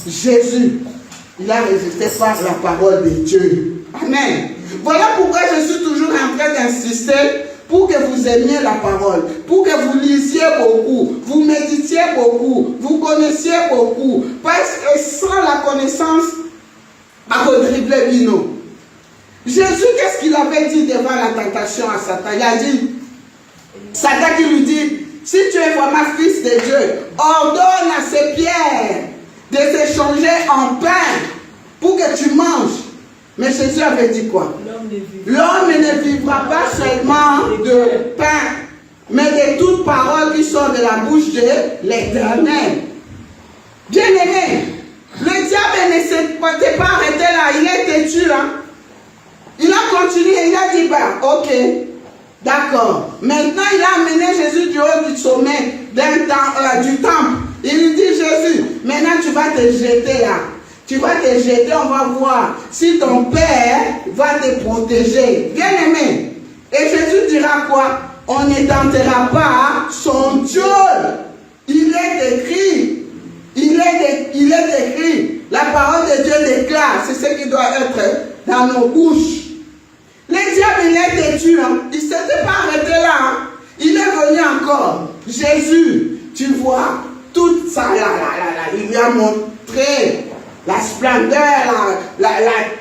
Jésus, il a résisté par la parole de Dieu. Amen. Voilà pourquoi je suis toujours en train d'insister pour que vous aimiez la parole, pour que vous lisiez beaucoup, vous méditiez beaucoup, vous connaissiez beaucoup. Parce que sans la connaissance, à redribler Bino. Jésus, qu'est-ce qu'il avait dit devant la tentation à Satan? Il a dit, Satan qui lui dit, si tu es vraiment fils de Dieu, ordonne à ces pierres de s'échanger en pain pour que tu manges. Mais Jésus avait dit quoi? L'homme ne vivra pas seulement de pain, mais de toutes paroles qui sont de la bouche de l'Éternel. Bien aimé, le diable ne s'est pas arrêté là, il est têtu là. Il a continué, il a dit, bah, ok, d'accord. Maintenant, il a amené Jésus du haut du sommet du temple. Il lui dit, Jésus, maintenant tu vas te jeter là. Tu vas te jeter, on va voir si ton Père va te protéger. Bien aimé. Et Jésus dira quoi? On ne tentera pas son Dieu. Il est écrit. Il est écrit. La parole de Dieu déclare. C'est ce qui doit être dans nos bouches. Le diable, il est têtu. Hein? Il ne s'était pas arrêté là. Hein? Il est venu encore. Jésus, tu vois, tout ça là. Il lui a montré la splendeur, la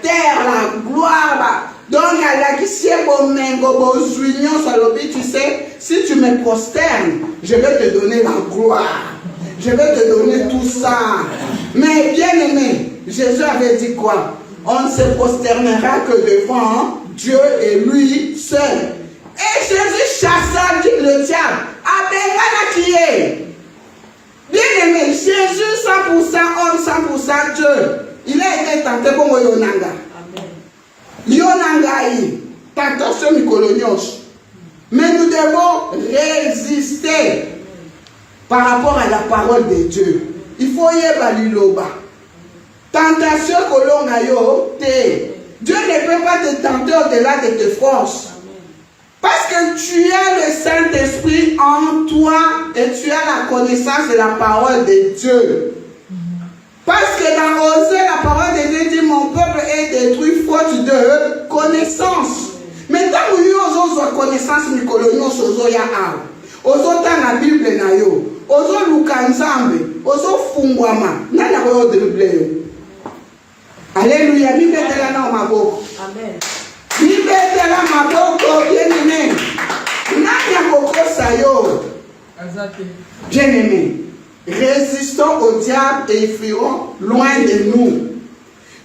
terre, la gloire. Là. Donc, tu sais, si tu me prosternes, je vais te donner la gloire. Je vais te donner tout ça. Mais bien aimé, Jésus avait dit quoi? On ne se prosternera que devant Dieu et lui seul. Et Jésus chassa le diable. Abengana qui est. Bien aimé, Jésus 100% homme, 100% Dieu. Il a été tenté comme Yonanga. Yonangaï, tentation mikolonios. Mais nous devons résister par rapport à la parole de Dieu. Il faut y baliloba. Tentation kolongayo te. Dieu ne peut pas te tenter au-delà de tes forces. Parce que tu as le Saint-Esprit en toi et tu as la connaissance de la parole de Dieu. Parce que dans Osée, la parole de Dieu dit, mon peuple est détruit faute de connaissance. Mais tant que vous avez connaissance, Nicolonio, Sozo ya a. Ozo ta la Bible na yo. Ozo lukanzambe. Ozo fungwama. Nana ko dribble yo. Alléluia. Bible de la na maboko. Amen. Bible de la maboko bien aimé. Nana ko kosa yo. Bien aimé. Résistons au diable et ils fuiront loin de nous.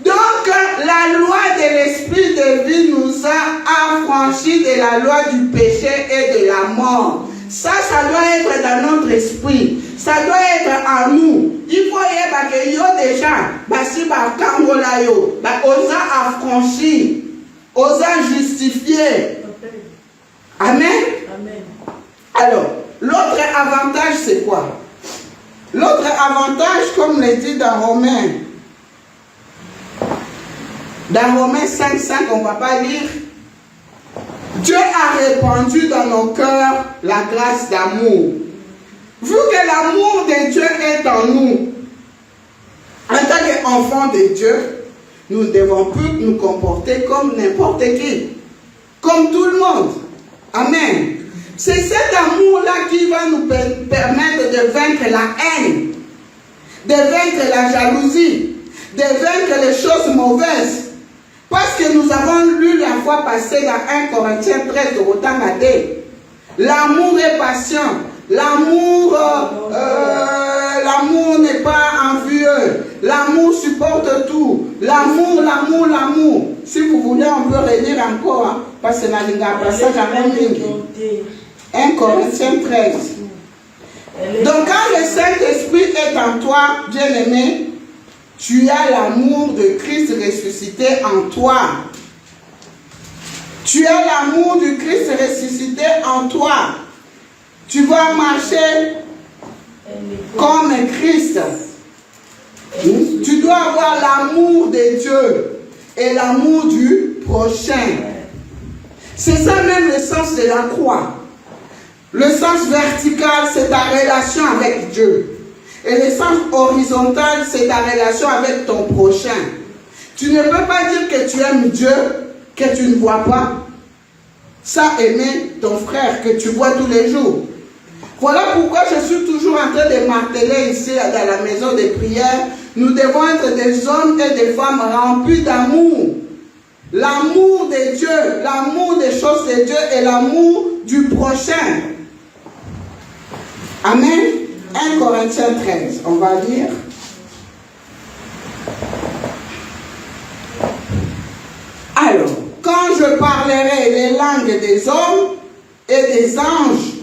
Donc, la loi de l'esprit de vie nous a affranchis de la loi du péché et de la mort. Ça doit être dans notre esprit. Ça doit être en nous. Il faut y que yo déjà, si ba kangola yo, osa affranchi, osa justifier. Amen. Amen. Alors, l'autre avantage c'est quoi? L'autre avantage, comme le dit dans Romains 5,5, on ne va pas lire. Dieu a répandu dans nos cœurs la grâce d'amour. Vu que l'amour de Dieu est en nous, en tant qu'enfants de Dieu, nous ne devons plus nous comporter comme n'importe qui, comme tout le monde. Amen. C'est cet amour-là qui va nous permettre de vaincre la haine, de vaincre la jalousie, de vaincre les choses mauvaises. Parce que nous avons lu la fois passée dans 1 Corinthiens 13 de Rotangadé. L'amour est patient. L'amour l'amour n'est pas envieux. L'amour supporte tout. L'amour, l'amour, l'amour. Si vous voulez, on peut relire encore. Hein, parce que dans le passage à 1 Corinthiens 13. Donc quand le Saint-Esprit est en toi, bien-aimé, tu as l'amour de Christ ressuscité en toi. Tu as l'amour du Christ ressuscité en toi. Tu vas marcher comme Christ. Tu dois avoir l'amour de Dieu et l'amour du prochain. C'est ça même le sens de la croix. Le sens vertical, c'est ta relation avec Dieu. Et le sens horizontal, c'est ta relation avec ton prochain. Tu ne peux pas dire que tu aimes Dieu, que tu ne vois pas. Ça, aimer ton frère que tu vois tous les jours. Voilà pourquoi je suis toujours en train de marteler ici dans la maison de prière. Nous devons être des hommes et des femmes remplis d'amour. L'amour de Dieu, l'amour des choses de Dieu et l'amour du prochain. Amen. 1 Corinthiens 13, on va lire. Alors, quand je parlerai les langues des hommes et des anges,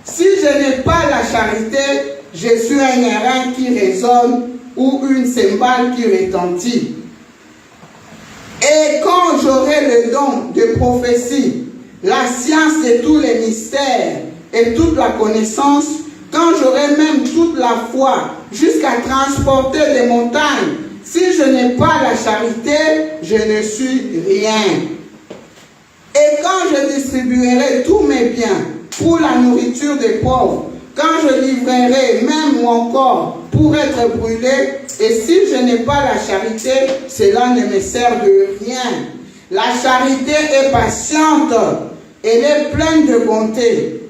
si je n'ai pas la charité, je suis un airain qui résonne ou une cymbale qui retentit. Et quand j'aurai le don de prophétie, la science de tous les mystères et toute la connaissance, quand j'aurai même toute la foi jusqu'à transporter les montagnes, si je n'ai pas la charité, je ne suis rien. Et quand je distribuerai tous mes biens pour la nourriture des pauvres, quand je livrerai même mon corps pour être brûlé, et si je n'ai pas la charité, cela ne me sert de rien. La charité est patiente, elle est pleine de bonté.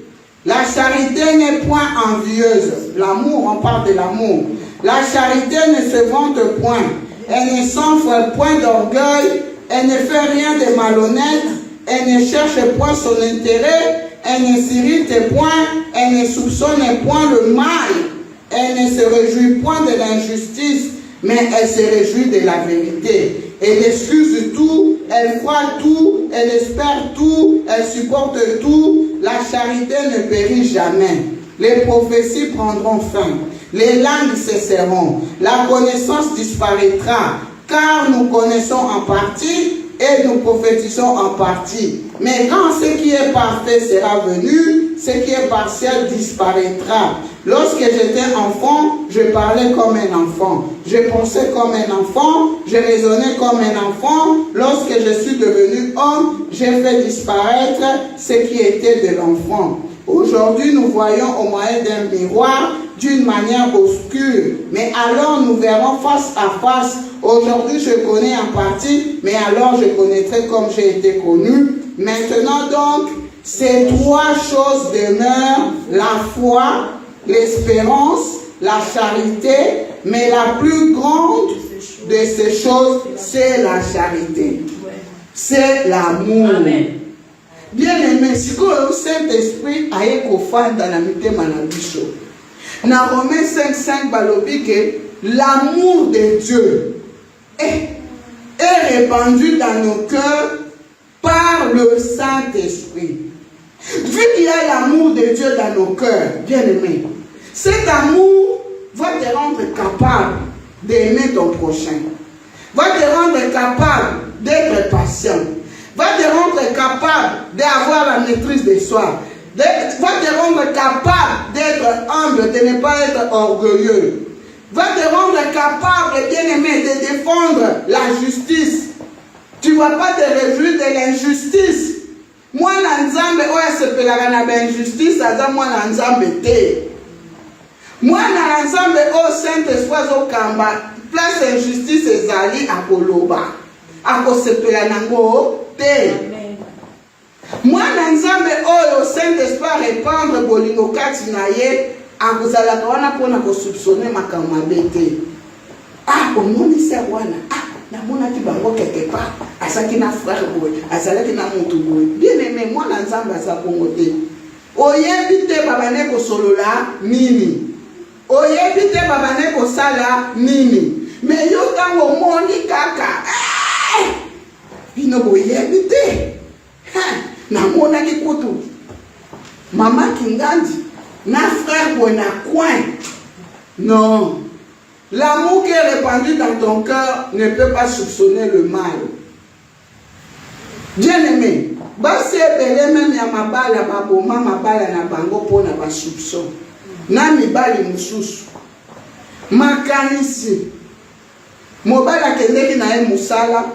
La charité n'est point envieuse. L'amour, on parle de l'amour. La charité ne se vante point. Elle ne s'enfle point d'orgueil. Elle ne fait rien de malhonnête. Elle ne cherche point son intérêt. Elle ne s'irrite point. Elle ne soupçonne point le mal. Elle ne se réjouit point de l'injustice, mais elle se réjouit de la vérité. Elle excuse tout, elle croit tout, elle espère tout, elle supporte tout. La charité ne périt jamais. Les prophéties prendront fin. Les langues cesseront. La connaissance disparaîtra. Car nous connaissons en partie et nous prophétisons en partie. Mais quand ce qui est parfait sera venu, ce qui est partiel disparaîtra. Lorsque j'étais enfant, je parlais comme un enfant. Je pensais comme un enfant. Je raisonnais comme un enfant. Lorsque je suis devenu homme, j'ai fait disparaître ce qui était de l'enfant. Aujourd'hui, nous voyons au moyen d'un miroir d'une manière obscure. Mais alors, nous verrons face à face. Aujourd'hui, je connais en partie, mais alors je connaîtrai comme j'ai été connu. Maintenant donc, ces trois choses demeurent: la foi, l'espérance, la charité, mais la plus grande de ces choses, c'est la charité. C'est l'amour. Bien aimé, si le Saint-Esprit a été confondé dans la mitema na biso. Dans Romains 5:5, balobi que l'amour de Dieu est répandu dans nos cœurs par le Saint-Esprit. Vu qu'il y a l'amour de Dieu dans nos cœurs, bien aimé, cet amour va te rendre capable d'aimer ton prochain, va te rendre capable d'être patient, va te rendre capable d'avoir la maîtrise de soi, va te rendre capable d'être humble, de ne pas être orgueilleux, va te rendre capable, bien aimé, de défendre la justice. Tu ne vas pas te réjouir de l'injustice. Moi, Nzambe, oya sepelaka na injustice, aza moi Nzambe te. Moi, Nzambe, o Saint-Esprit okamba, place injustice ezali akoloba, akosepela nango te. Moi, Nzambe, oyo Saint-Esprit répandre bolingo kati na ye, akozalaka wana pona kosoupçonner makambo mabe te. Ah, omonisa wana. Ah, namonaki bango quelque part. Azaki na frère boye, azalaki na mutu boye. Bien aimé, moi Nzambe aza bongo te. Oyebi te babane kosolola nini. oyebi te babane kosala nini. Mais yo tango moni kaka. Bino boyebi te. Namona ki kutu. Maman Kingandi. Na frère Bona coin. Non. L'amour qui est répandu dans ton cœur ne peut pas soupçonner le mal. Bien-aimé, basi ebele même ya mabala baboma mabala na bango pona ba soupçon. Na mibali mususu. Makanisi. Mobala kendeki na ye musala.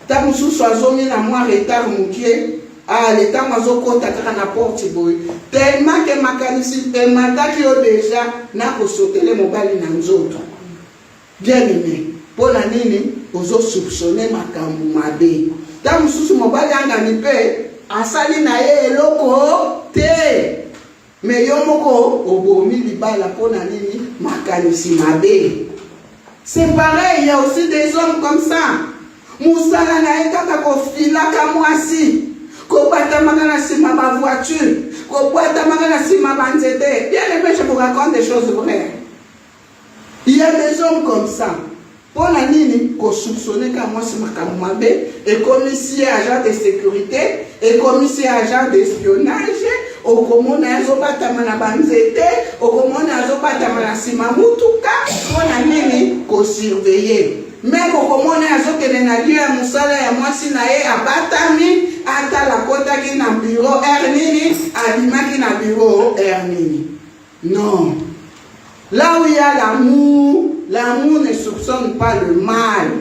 Ta mususu azongi na mwa retard mukie. Le temps mazo kota kaka na porte boy. Tellement que makanisi emandaki yo déjà na kosotele mobali na nzoto. Bien-aimé, pona nini ozo soupçonner makambu mabe. Ta mususu mobali anga ni pe asali na ye eloko te. Mais yo moko obomi libala pona nini makanisi mabe. C'est pareil, il y a aussi des hommes comme ça. Musala na ye kaka kofila ka mwasi. Kobata magana sima ma voiture. Kobata magana sima banzete. Bien aimé, je vous raconte des choses vraies. Il y a des hommes comme ça. Pour la nini, qu'on soupçonnait qu'à moi c'est ma kamouabe, et commissaire agent de sécurité, et commissaire agent d'espionnage, au commune azobata mana banzete, au commune azobata mana sima mutuka, pour la nini, qu'on surveillait. Même au commune azokene na lieu ya musala ya mwasi na ye abatami, ata la kota ki na bureau ernini, abimaki na bureau ernini. Non. Là où il y a l'amour, l'amour ne soupçonne pas le mal.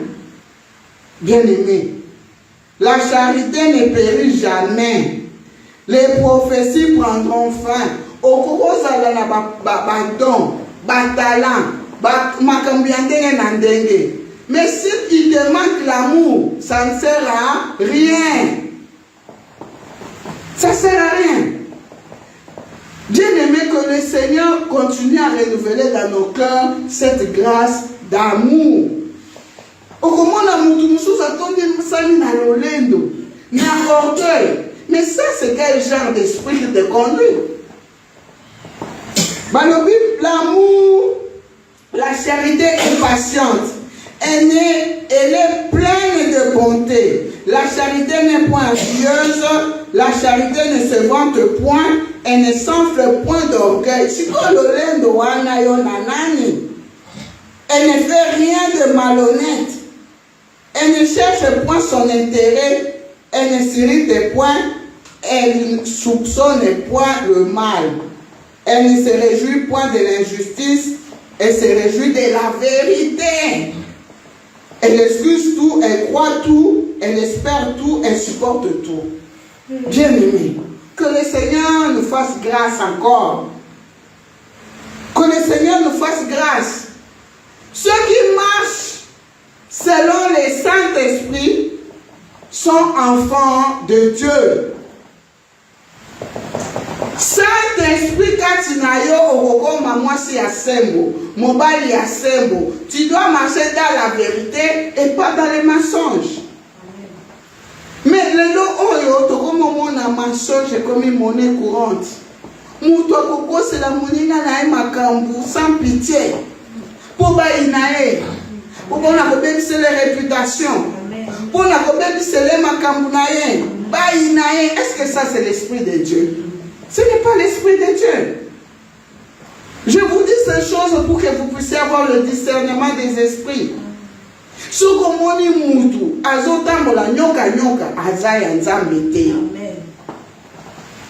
Bien-aimé, la charité ne périt jamais. Les prophéties prendront fin. Au cours de la badon, batalan, makambiandenge nandenge. Mais si il te manque l'amour, ça ne sert à rien. Ça ne sert à rien. Bien-aimé, que le Seigneur continue à renouveler dans nos cœurs cette grâce d'amour. Mais ça, c'est quel genre d'esprit qui te conduit? L'amour, la charité est patiente. Elle est pleine de bonté. La charité n'est point envieuse. La charité ne se vante point. Elle ne s'enfle point d'orgueil. Elle ne fait rien de malhonnête. Elle ne cherche point son intérêt. Elle ne s'irrite point. Elle ne soupçonne point le mal. Elle ne se réjouit point de l'injustice. Elle se réjouit de la vérité. Elle excuse tout, elle croit tout, elle espère tout, elle supporte tout. Bien-aimé, que le Seigneur nous fasse grâce encore. Que le Seigneur nous fasse grâce. Ceux qui marchent selon le Saint-Esprit sont enfants de Dieu. Saint-Esprit, quand tu n'as tu dois marcher dans la vérité et pas dans les mensonges. Mais le lot où mensonge comme une monnaie courante. C'est la monnaie sans pitié. Pour baïnae, pour qu'on a obéissé les réputations, pour qu'on a obéissé les macambounaïens. Baïnae, est-ce que ça c'est l'esprit de Dieu? Ce n'est pas l'esprit de Dieu. Je vous dis ces choses pour que vous puissiez avoir le discernement des esprits. Sokomoni mutu azotambola nyoka nyoka azaya nzambe te.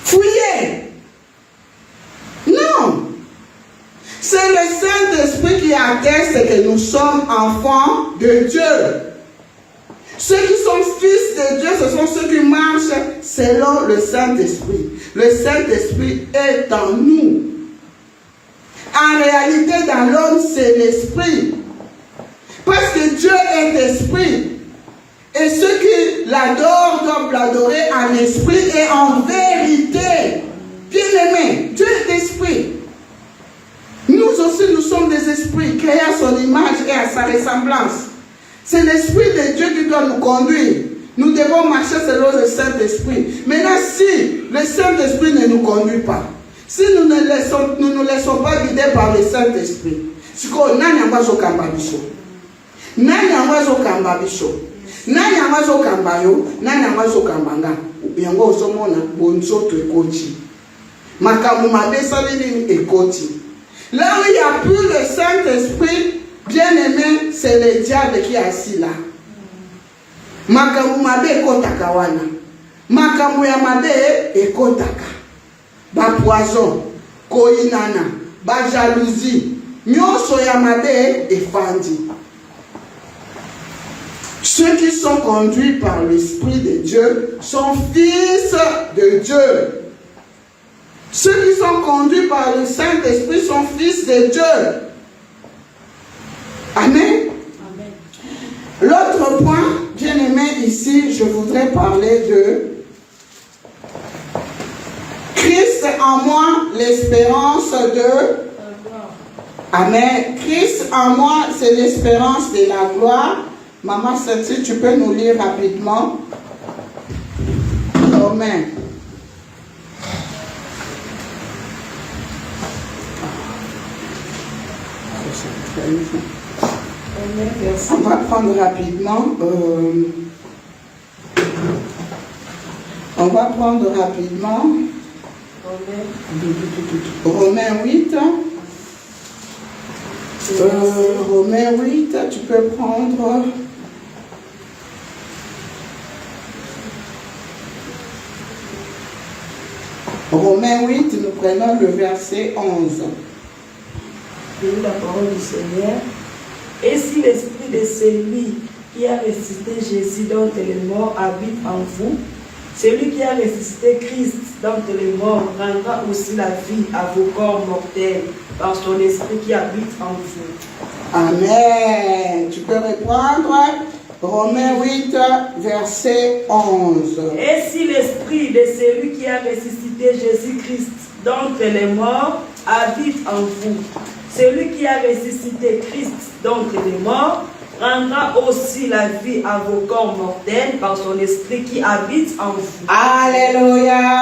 Fouillez. Non. C'est le Saint-Esprit qui atteste que nous sommes enfants de Dieu. Ceux qui sont fils de Dieu, ce sont ceux qui marchent selon le Saint-Esprit. Le Saint-Esprit est en nous. En réalité, dans l'homme, c'est l'esprit. Parce que Dieu est esprit. Et ceux qui l'adorent doivent l'adorer en esprit et en vérité. Bien-aimé, Dieu est esprit. Nous aussi, nous sommes des esprits créés à son image et à sa ressemblance. C'est l'esprit de Dieu qui doit nous conduire. Nous devons marcher selon le Saint-Esprit. Maintenant, si le Saint-Esprit ne nous conduit pas, Si nous nous laissons pas guider par le Saint-Esprit, c'est qu'on a un oiseau cambabicho. Nani amwazo kamba biso. Nani amwazo kamba yo, nani amwazo kambanga. Yango osomona bonzoto ekoti. Makamu mabesa lini ekoti. Là où il n'y a plus le Saint-Esprit, bien aimé, c'est le diable qui est assis là. Makamu mabe ekotaka wana. Makamu ya mabe ekotaka. Ba poison, koinana, ba jalousie, nyonso ya mabe efandi. Ceux qui sont conduits par l'Esprit de Dieu sont fils de Dieu. Ceux qui sont conduits par le Saint-Esprit sont fils de Dieu. Amen. Amen. L'autre point, bien aimé, ici, je voudrais parler de Christ en moi, l'espérance de... Amen. Christ en moi, c'est l'espérance de la gloire. Maman Saint-Cyr, tu peux nous lire rapidement. Romains. On va prendre rapidement. On va prendre rapidement. Romains 8. Romains 8, tu peux prendre. Romains 8, nous prenons le verset 11. La parole du Seigneur. Et si l'esprit de celui qui a ressuscité Jésus d'entre les morts habite en vous, celui qui a ressuscité Christ d'entre les morts rendra aussi la vie à vos corps mortels par son esprit qui habite en vous. Amen. Tu peux reprendre Romains 8, verset 11. Et si l'esprit de celui qui a ressuscité Jésus-Christ d'entre les morts habite en vous, celui qui a ressuscité Christ d'entre les morts rendra aussi la vie à vos corps mortels par son esprit qui habite en vous. Alléluia.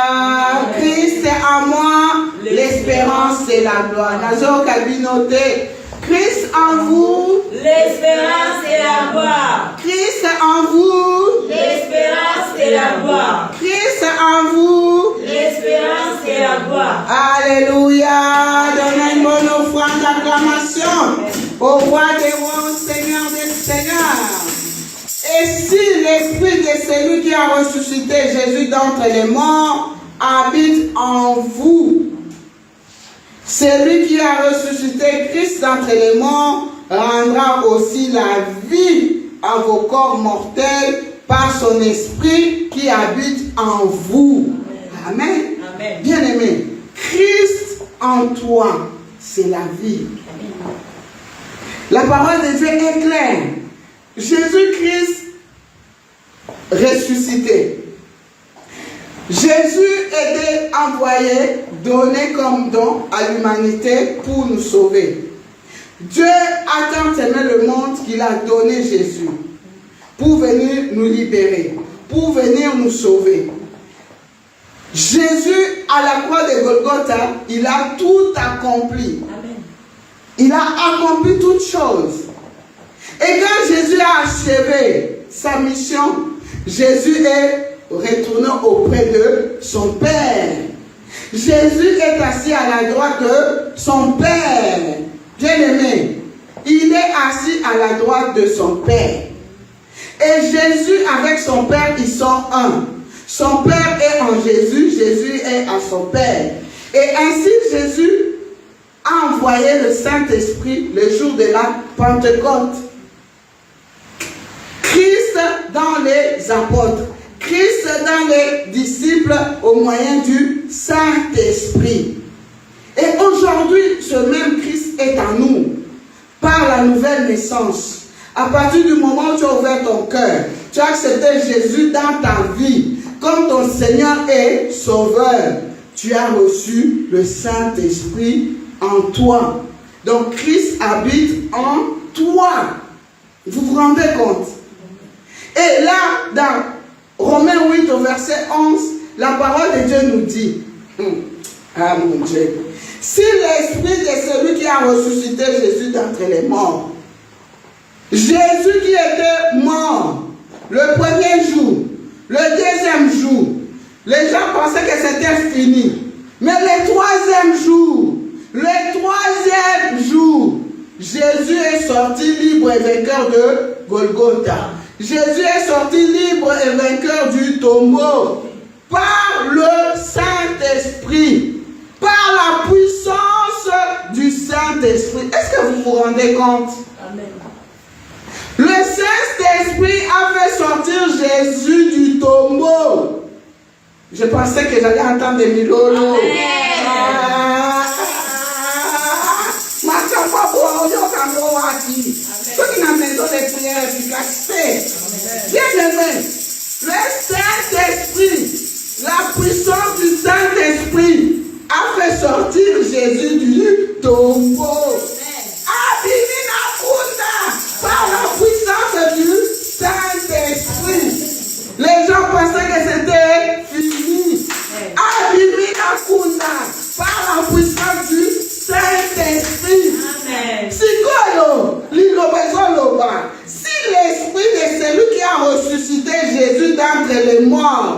Christ est en moi, l'espérance et la gloire. Nazo Kabinote. Christ en vous, l'espérance et la gloire. Christ en vous, l'espérance et la gloire. Christ en vous, l'espérance et la gloire. Alléluia. Donnez une bonne offrande d'acclamation au roi des rois, au Seigneur des seigneurs. Et si l'esprit de celui qui a ressuscité Jésus d'entre les morts habite en vous, celui qui a ressuscité Christ d'entre les morts rendra aussi la vie à vos corps mortels par son esprit qui habite en vous. Amen. Amen. Bien-aimé, Christ en toi, c'est la vie. La parole de Dieu est claire. Jésus-Christ ressuscité. Jésus était envoyé, donné comme don à l'humanité pour nous sauver. Dieu a tant aimé le monde qu'il a donné Jésus pour venir nous libérer, pour venir nous sauver. Jésus, à la croix de Golgotha, il a tout accompli. Amen. Il a accompli toutes choses. Et quand Jésus a achevé sa mission, Jésus est retourné auprès de son Père. Jésus est assis à la droite de son Père. Bien-aimé, il est assis à la droite de son Père. Et Jésus avec son Père, ils sont un. Son Père est en Jésus, Jésus est à son Père. Et ainsi Jésus a envoyé le Saint-Esprit le jour de la Pentecôte. Christ dans les apôtres. Christ dans les disciples au moyen du Saint-Esprit. Et aujourd'hui, ce même Christ est en nous par la nouvelle naissance. À partir du moment où tu as ouvert ton cœur, tu as accepté Jésus dans ta vie comme ton Seigneur et Sauveur. Tu as reçu le Saint-Esprit en toi. Donc Christ habite en toi. Vous vous rendez compte? Et là, dans Romains 8 au verset 11, la parole de Dieu nous dit, Ah mon Dieu. Si l'esprit de celui qui a ressuscité Jésus d'entre les morts, Jésus qui était mort le premier jour, le deuxième jour, les gens pensaient que c'était fini. Mais le troisième jour, Jésus est sorti libre et vainqueur de Golgotha. Jésus est sorti libre et vainqueur du tombeau par le Saint-Esprit, par la puissance du Saint-Esprit. Est-ce que vous vous rendez compte? Amen. Le Saint-Esprit a fait sortir Jésus du tombeau. Je pensais que j'allais entendre des milolo. Ceux qui n'ont maison de prière efficace, bien aimé, le Saint-Esprit, la puissance du Saint-Esprit a fait sortir Jésus du tombeau. Par la puissance du Saint-Esprit. Les gens pensaient que c'était fini. Par la puissance du Saint-Esprit. Si l'esprit de celui qui a ressuscité Jésus d'entre les morts,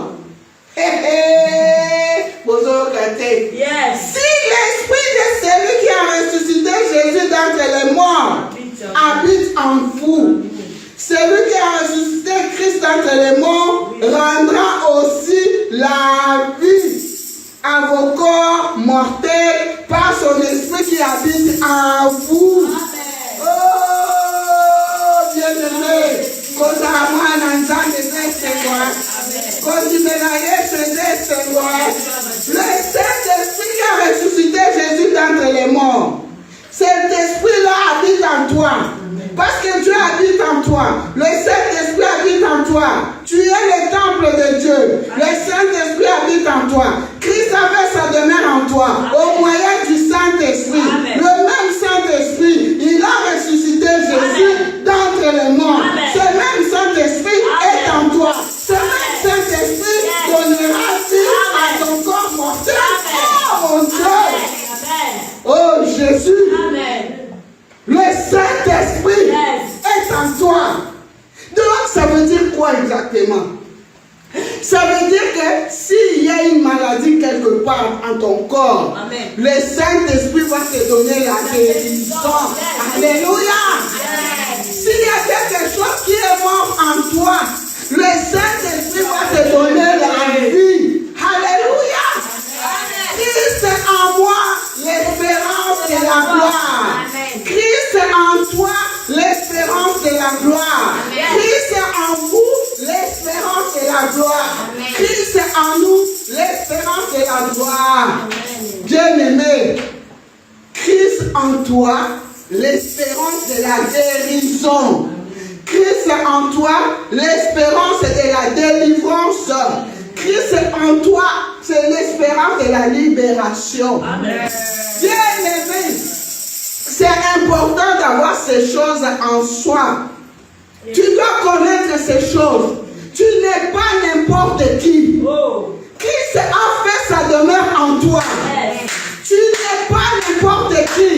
si l'esprit de celui qui a ressuscité Jésus d'entre les morts habite en vous, celui qui a ressuscité Christ d'entre les morts rendra aussi la vie à vos corps mortels par son esprit qui habite en vous. Oh, bien-aimé, le Saint-Esprit qui a ressuscité Jésus d'entre les morts, cet esprit-là habite en toi. Parce que Dieu habite en toi. Le Saint-Esprit habite en toi. Tu es le temple de Dieu. Le Saint-Esprit habite en toi. Christ avait sa demeure en toi. Au moyen du Saint-Esprit. Le même Saint-Esprit, il a ressuscité Jésus d'entre les morts. Ce même Saint-Esprit est en toi. Ce même Saint-Esprit donnera vie à ton corps mortel. Oh mon Dieu. Oh Jésus. Le Saint-Esprit est en toi. Donc ça veut dire quoi exactement? Ça veut dire que s'il y a une maladie quelque part en ton corps, le Saint-Esprit va te donner la guérison. Alléluia. S'il y a quelque chose qui est mort en toi, le Saint-Esprit va te donner la vie. Alléluia. Christ en moi, l'espérance et la gloire. Christ en toi, l'espérance et la gloire. Christ en vous, l'espérance et la gloire. Christ en nous, l'espérance et la gloire. Bien-aimé, Christ en toi, l'espérance de la guérison. Christ en toi, l'espérance de la délivrance. Christ en toi, c'est l'espérance de la libération. Bien-aimé, c'est important d'avoir ces choses en soi. Tu dois connaître ces choses. Tu n'es pas n'importe qui. Christ a fait sa demeure en toi. Tu n'es pas n'importe qui.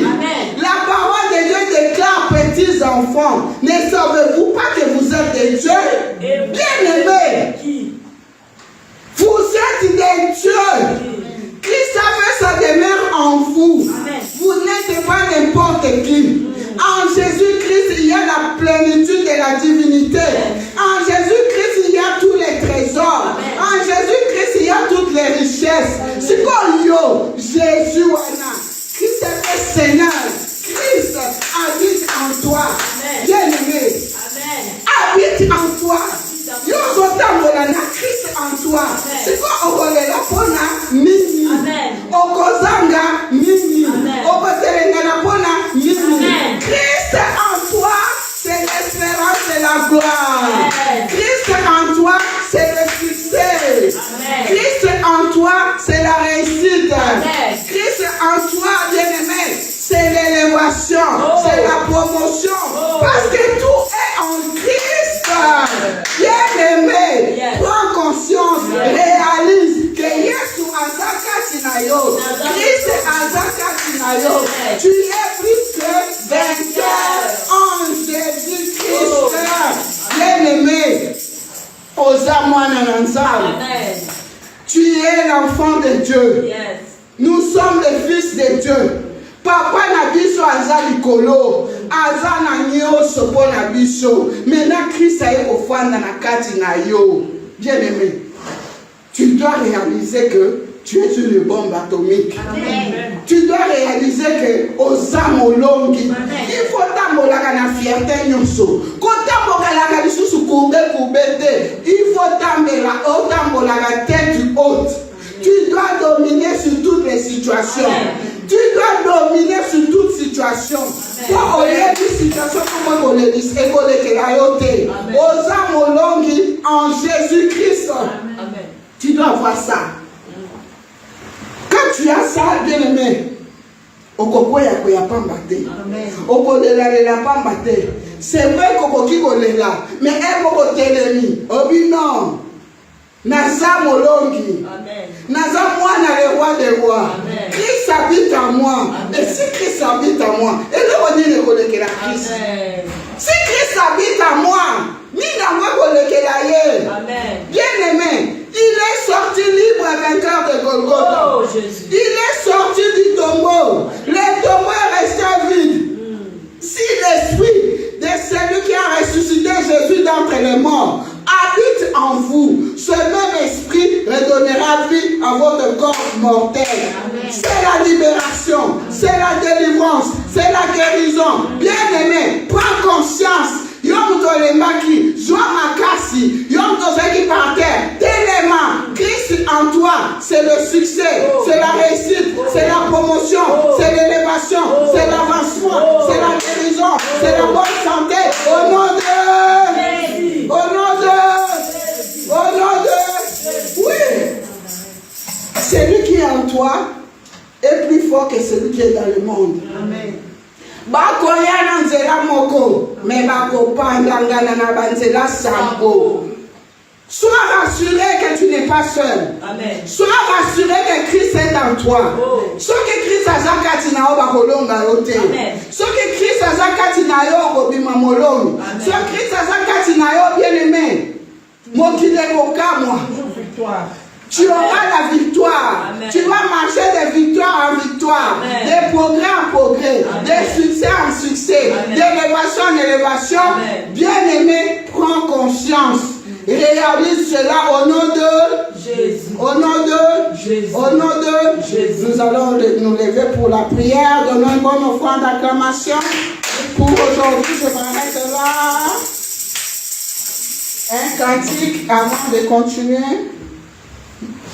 La parole de Dieu déclare, petits enfants, ne savez-vous pas que vous êtes des dieux? Bien-aimés, vous êtes des dieux. Christ a fait sa demeure en vous. Vous n'êtes pas n'importe qui. En Jésus-Christ, il y a la plénitude de la divinité. En Jésus-Christ, il y a tous les trésors. En Jésus-Christ, il y a toutes les richesses. C'est comme yo, Jésus, Christ est Seigneur. Christ habite en toi. Bien-aimé, habite en toi. Christ en toi. C'est quoi okolela pona mimi. Okozanga mimi. Okotelengana pona mimi. Christ en toi, c'est l'espérance et la gloire. Christ en toi, c'est le succès. Christ en toi, c'est la réussite. Christ Christ Azakatinayo. Tu es plus que vainqueur en Jésus-Christ. Bien-aimé, tu es l'enfant de Dieu. Nous sommes les fils de Dieu. Papa na biso azali kolo, azana nyoso pona biso. Maintenant Christ aye kofanda na kati na yo. Bien-aimé, tu dois réaliser que tu es sur une bombe atomique. Amen. Tu dois réaliser que aux âmes longues, il faut t'ambolaka na fierté nyonso. Quand t'ambolaka lisusu kumbe kubete, il faut t'ambolaka tête haute. Tu dois dominer sur toutes les situations. Amen. Tu dois dominer sur toute situation. Toi, au lieu de situation, comme on le dit, aux âmes longues en Jésus-Christ. Tu dois avoir ça. Quand tu as ça, bien aimé, c'est vrai que mais non. Naza molongi. Naza moi na le roi des rois. Christ habite en moi. Et si Christ habite en moi, et le on dit que la Christ. Si Christ habite en moi, ni na moi bien aimé, il est sorti libre vainqueur de Golgotha. Oh, Jésus. Il est sorti du tombeau. Le tombeau est resté vide. Si l'esprit de celui qui a ressuscité Jésus d'entre les morts habite en vous, ce même esprit redonnera vie à votre corps mortel. C'est la libération, c'est la délivrance, c'est la guérison. Bien-aimé, prends conscience. Yom Tolemaki, Joa Makasi, Yom Tozaki par terre, Téléma, Christ en toi, c'est le succès, c'est la réussite, c'est la promotion, c'est l'élévation, c'est l'avancement, c'est la guérison, c'est la bonne santé. Au nom de oui, celui qui est en toi est plus fort que celui qui est dans le monde. Amen. Bakoya nzela moko, mais bakopanda ngana na banzela sambo. Sois rassuré que tu n'es pas seul. Amen. Sois rassuré que Christ est en toi. Sois que Christ a zakati na obakolonga yote. Sois que Christ a zakati na yo obima molongo. Sois que Christ a zakati na yo bien-aimé. Mokile kokamwa. Tu auras la victoire. Amen. Tu vas marcher de victoire en victoire, de progrès en progrès, de succès en succès, d'élévation en élévation. Bien-aimé, prends conscience. Réalise cela au nom de Jésus. Au nom de Jésus. Au nom de Jésus. Nous allons nous lever pour la prière. Donnons une bonne offrande d'acclamation. Pour aujourd'hui, je m'arrête là. Un cantique avant de continuer.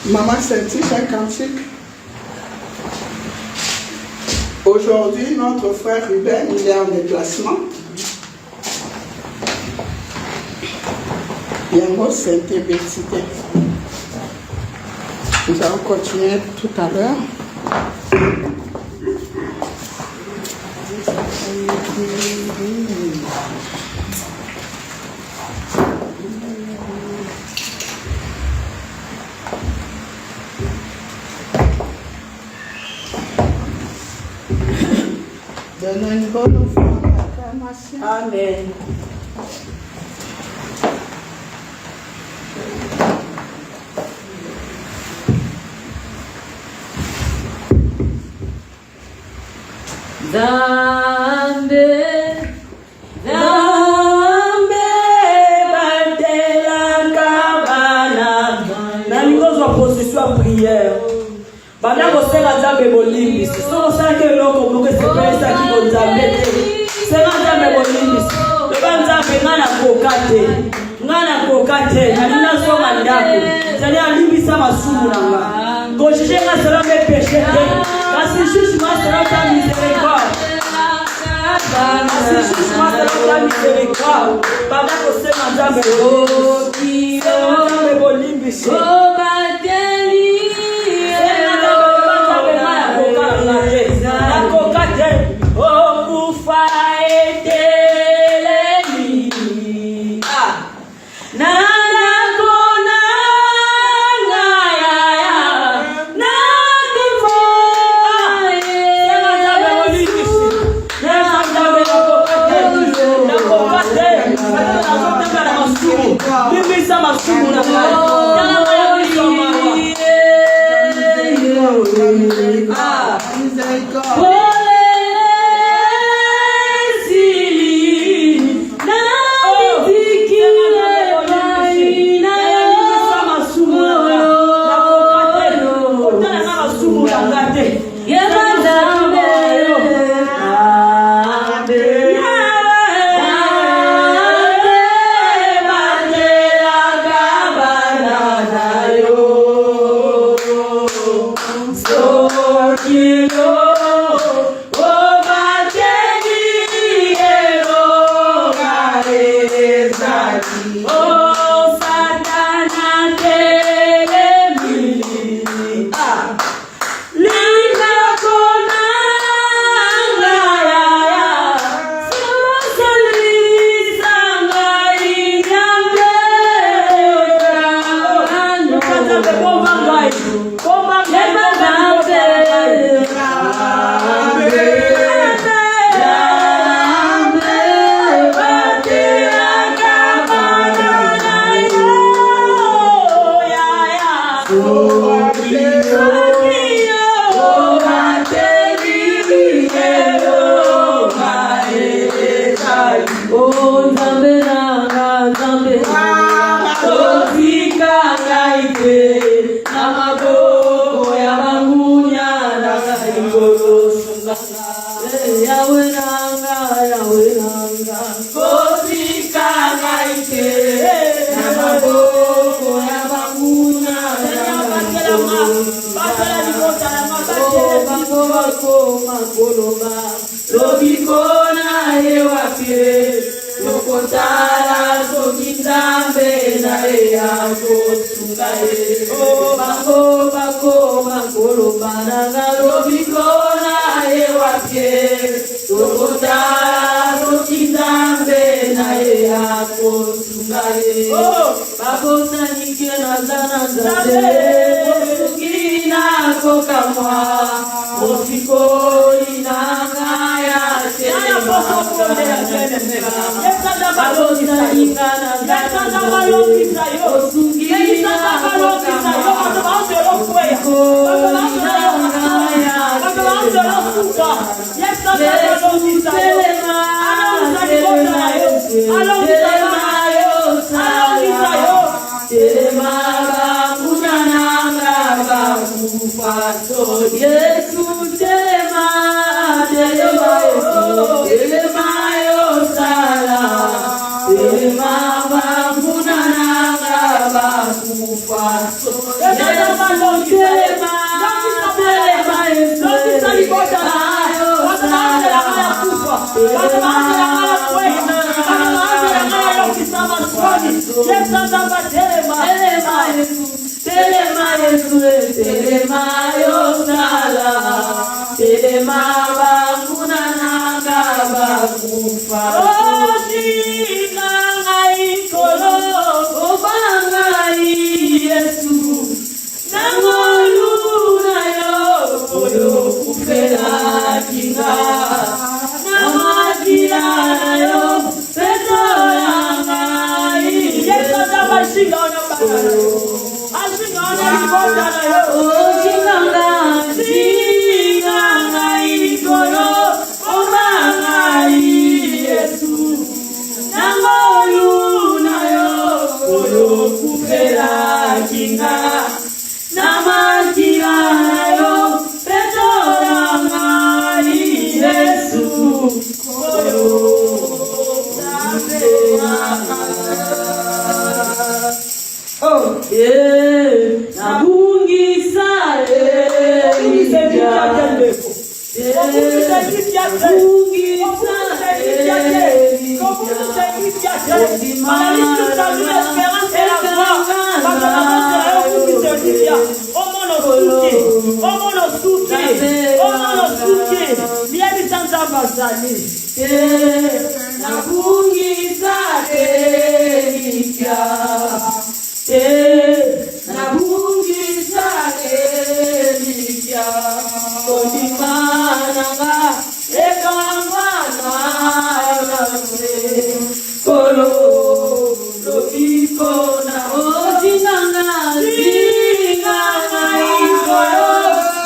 Maman Saint-Tiche, un cantique. Aujourd'hui, notre frère Ruben, il est en déplacement. Yango Saint-Bétité. Nous allons continuer tout à l'heure. Donnons une bonne offrande d'acclamation. Amen. Zambe, Zambe, Batela Kabana. Namikozo wa procession à prière. Bana kosela Zambe bolimbi. Soko sake loko bloke sepesa ki bo Zambe. Sema Zambe bolimbi. Loba Zambe ngana kokate. Ngana kokate. Nalina soma ndako. Zali alimbisa masumu nanga. Gojije nga sera me péché. Kasi chuchuma sera ta miséricorde. Kasi chuchuma sera ta miséricorde. Bana kosela Zambe bolimbi. Sema Zambe bolimbi.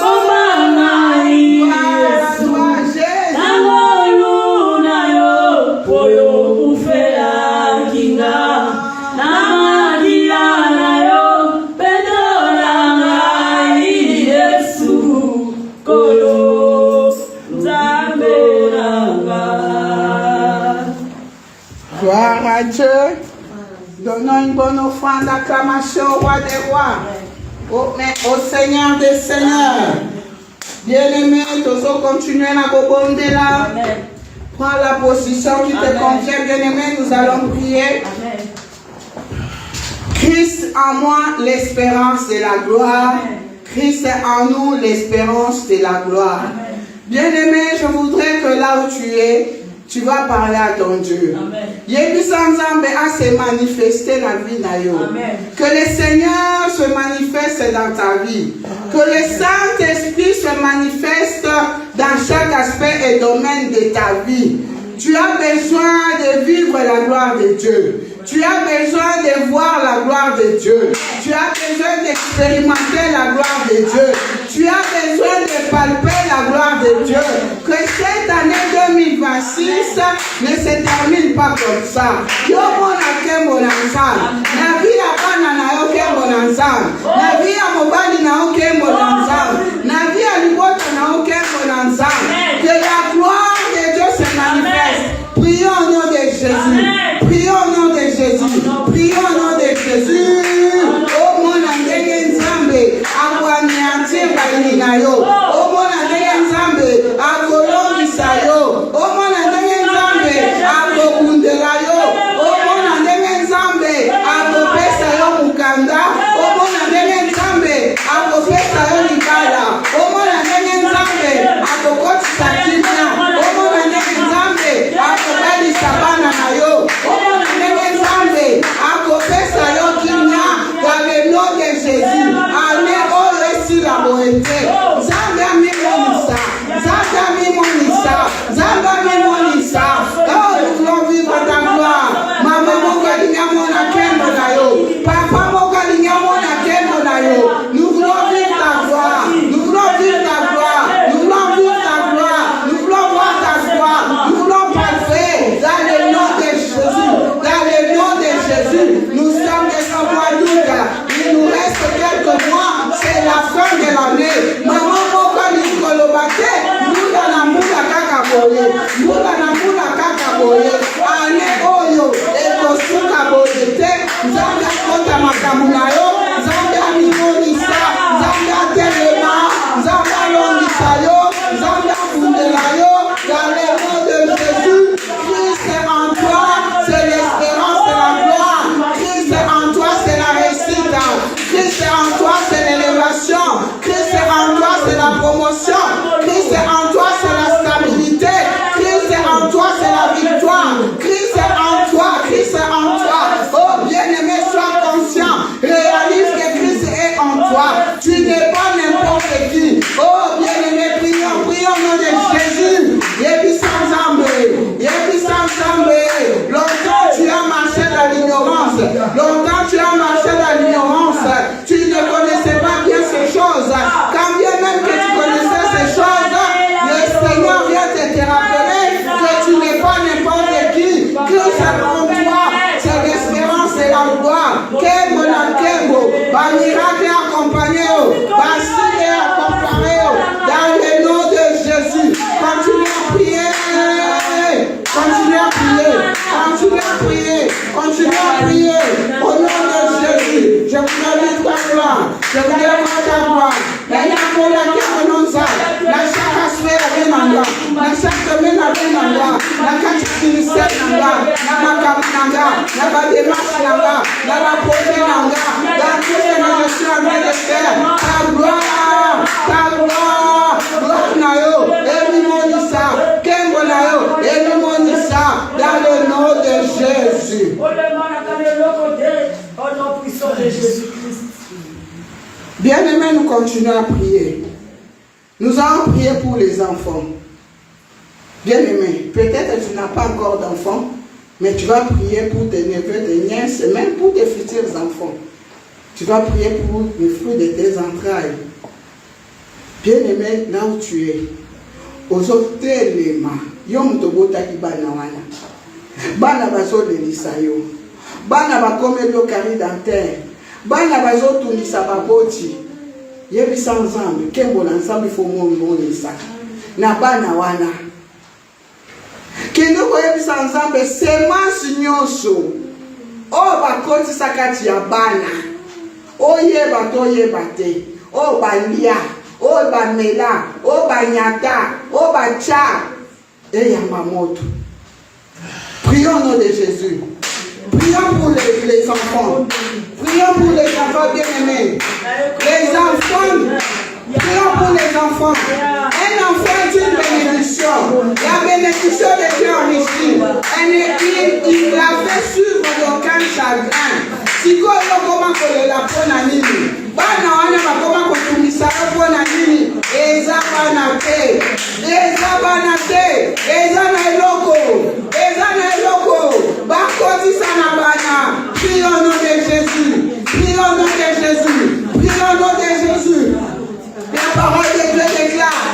Bomba à Dieu. Donnons une bonne offrande d'acclamation au roi des rois, au Seigneur des seigneurs. Bien-aimé, tu dois continuer à bobonder là. Prends la position qui te convient, bien-aimé, nous allons prier. Amen. Christ en moi, l'espérance de la gloire. Christ en nous, l'espérance de la gloire. Bien-aimé, je voudrais que là où tu es, tu vas parler à ton Dieu. Yebi Sanzambe a se manifester dans la vie nayo. Que le Seigneur se manifeste dans ta vie. Que le Saint-Esprit se manifeste dans chaque aspect et domaine de ta vie. Tu as besoin de vivre la gloire de Dieu. Tu as besoin de voir la gloire de Dieu. Tu as besoin d'expérimenter la gloire de Dieu. Tu as besoin de palper la gloire de Dieu. Que cette année 2026 ne se termine pas comme ça. Yo mona kembo na nzambe. Na vie ya bana na yo kembo na nzambe. Na vie ya mobali na yo kembo na nzambe. Na vie ya libota na yo kembo na nzambe. Que la gloire de Dieu se manifeste. Prions au nom de Jésus. Prions au nom de Jésus. Prions au nom de Jésus. Oh mon andenge nzambe. Akwaniantir balina yo. Oh mon andenge nzambe. Akolongisa yo. Oh mon andenge nzambe. Akokundela yo. Oh mon andenge nzambe. Akopesa yo mukanda. Oh mon andenge nzambe. Akopesa yo libala. Oh mon andenge nzambe. Akokotisa kimia. Oh mon andenge nzambe. Akobalisa bana na yo. Oh mon andenge nzambe. Akopesa yo kimia. Dans le nom de Jésus. Allez au récit la bonté. Nzambe amimonisa. Nzambe amimonisa. Nzambe amimonisa. Oh, nous voulons vivre ta gloire. Maman mokalinga mona kembo na yo. Papa mokalinga mona kembo na yo. Nous voulons vivre ta gloire. Nous voulons vivre ta gloire. Nous voulons vivre ta gloire. Nous voulons voir ta gloire. Nous voulons parler dans le nom de Jésus. Dans le nom de Jésus. Nous sommes des Samoa-Douga. Il nous reste quelques mois. C'est la fin de l'année. Maman mokalinga kolobate. Mula na mula kaka boye. Mula na mula kaka boye. Ane oyo. Ekosuka boye te. Nzambe akota makambo na yo. Nzambe aminonisa. Nzambe atelema. Nzambe alongisa yo. Nzambe afundela yo. Dans le nom de Jésus. Christ est en toi. C'est l'espérance de la gloire. Christ est en toi. C'est la réussite. Christ est en toi. C'est l'élévation. Christ est en toi. C'est la promotion. Christ est en toi. C'est la stabilité. Christ est en toi. C'est la victoire. Christ est en toi. Christ est en toi. Oh bien-aimé, sois conscient. Réalise que Christ est en toi. Tu n'es pas n'importe qui. Oh bien-aimé, prions, prions au nom de Jésus. Yebi Sanzambe. Yebi Sanzambe. Longtemps tu as marché dans l'ignorance. Longtemps tu as marché dans l'ignorance. Tu ne connaissais pas bien ces choses. Quand bien même que tu connaissais ces choses, le Seigneur vient te rappeler que tu n'es pas n'importe qui. Que c'est en toi. C'est l'espérance et la gloire. Kembo na kembo. Ba miracle accompagné. Ba signe accompagné. Dans le nom de Jésus. Continue à prier. Continue à prier. Continue à prier. Continue à prier. Au nom de Jésus. Je voudrais vivre ta gloire. Je voudrais voir ta gloire. La yamola kemononza. La chaque aspect avec nanga. La chaque domaine avec nanga. La chaque ministère nanga. La makam nanga. La démarche nanga. La projet nanga. La tout ce que je suis en train de faire. Ta gloire. Ta gloire. Gloire nayo. Ebimonisa. Kembo nayo. Ebimonisa. Dans le nom de Jésus. Au nom puissant de Jésus-Christ. Bien-aimés, nous continuons à prier. Nous allons prier pour les enfants. Bien-aimés, peut-être que tu n'as pas encore d'enfants, mais tu vas prier pour tes neveux, tes nièces, et même pour tes futurs enfants. Tu vas prier pour les fruits de tes entrailles. Bien-aimé, là où tu es, aux autres téléma, yom tobota ki bana wana. Bana bazo de lisayo. Bana bakome bio kari dentaire. Bana bazo tunisa baboti. Yebi sanzambe, kembo na nzambe fo monisa. Na bana wana. Que nous voyons ensemble, semence nyonso. Oh, bakoti sakati ya bana. Oh, yeba to yeba te. Oh, balia. Oh, bamela. Oh, banyata. Oh, bacha. Et yamamoto. Prions au nom de Jésus. Prions pour les enfants. Prions pour les enfants bien-aimés. Les enfants. Prions pour les enfants. Un enfant est une bénédiction. La bénédiction de Dieu en ici. Il l'a fait suivre d'aucun chagrin. Si quoi comment que la bonne amie. Bana wana bakoma kotumisa bona nini. Eza bana te. Eza bana te. Eza na eloko. Eza na eloko. Bakoti sana bana. Prions au nom de Jésus. Prions au nom de Jésus. Prions au nom de Jésus. La parole de Dieu déclare,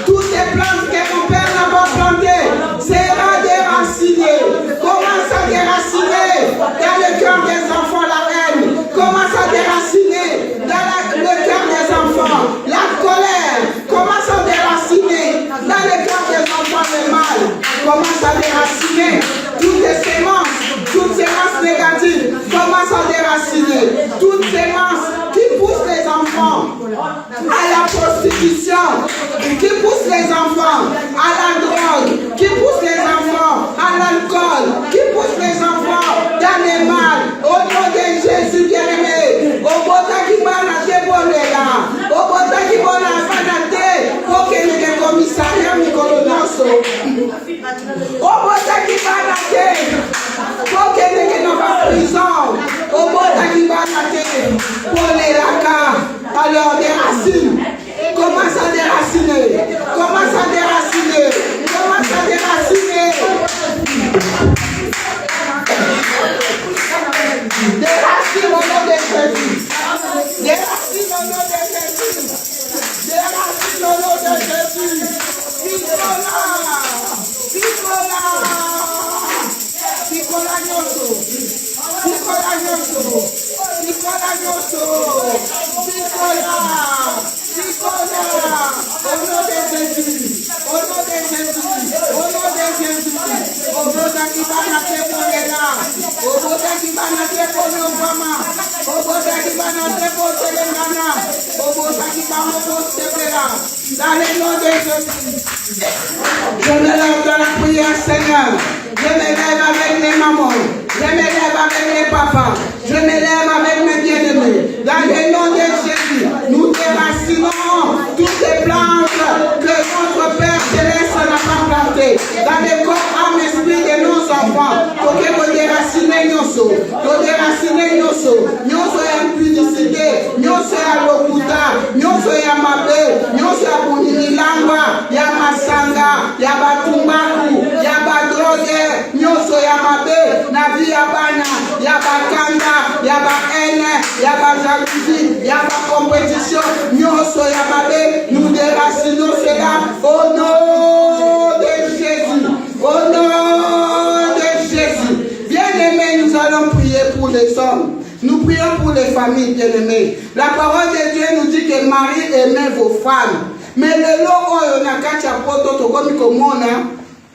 toutes les plantes que mon Père n'a pas plantées seront déracinées. Commence à déraciner dans le cœur des enfants la haine. Commence à déraciner dans le cœur des enfants la colère. Commence à déraciner dans le cœur des enfants le mal. Commence à déraciner toutes les sémences négatives. Commence à déraciner toutes sémences qui poussent les enfants à la prostitution, qui pousse les enfants à la drogue, qui pousse les enfants à l'alcool, qui pousse les enfants dans les mal. Au nom de Jésus bien-aimé, au bota qui va la débolela, au bota qui va la fanate, pour que les commissariats Mikolonoso, au bota qui va la tête, pour que les gens en prison, au bota qui va la tête, pour les lacas. Alors déracine, commence à déraciner, commence à déraciner, commence à déraciner. Déracine au nom de Jésus. Déracine au nom de Jésus. Déracine au nom de Jésus. Picola, picola, picola nyoso, picola nyoso, picola nyoso. Au nom de Jésus, au nom de Jésus, au nom de Jésus, au nom qui va naître pour les là, au nom qui va naître pour nos mamans, au nom qui va naître pour les nanas, au nom qui va naître là, dans le nom de Jésus. Je me lève dans la prière, Seigneur. Je me lève avec mes mamans, je me lève avec mes papas, je me lève avec mes bien-aimés. Dans le nom de Jésus, nous déracinons toutes les plantes que notre Père Céleste n'a pas plantées. Dans le corps, âme, esprit de nos enfants, pour que nous déraciner nous impudicité, nous à l'okuta, nous à mabe, nous à bunilamba, yamasanga, yabatumbaku, yabadroge, nous à mabe, navi yabana, yabakanda, yabaene, yabajalousie, yabacompétition, nous à mabe, nous déracinons cela au nom de Jésus, au nom de Jésus. Bien-aimés, nous allons prier pour les hommes. Nous prions pour les familles bien-aimées. La parole de Dieu nous dit que Marie aimait vos femmes. Mais le lot on a kacha poto to komi komona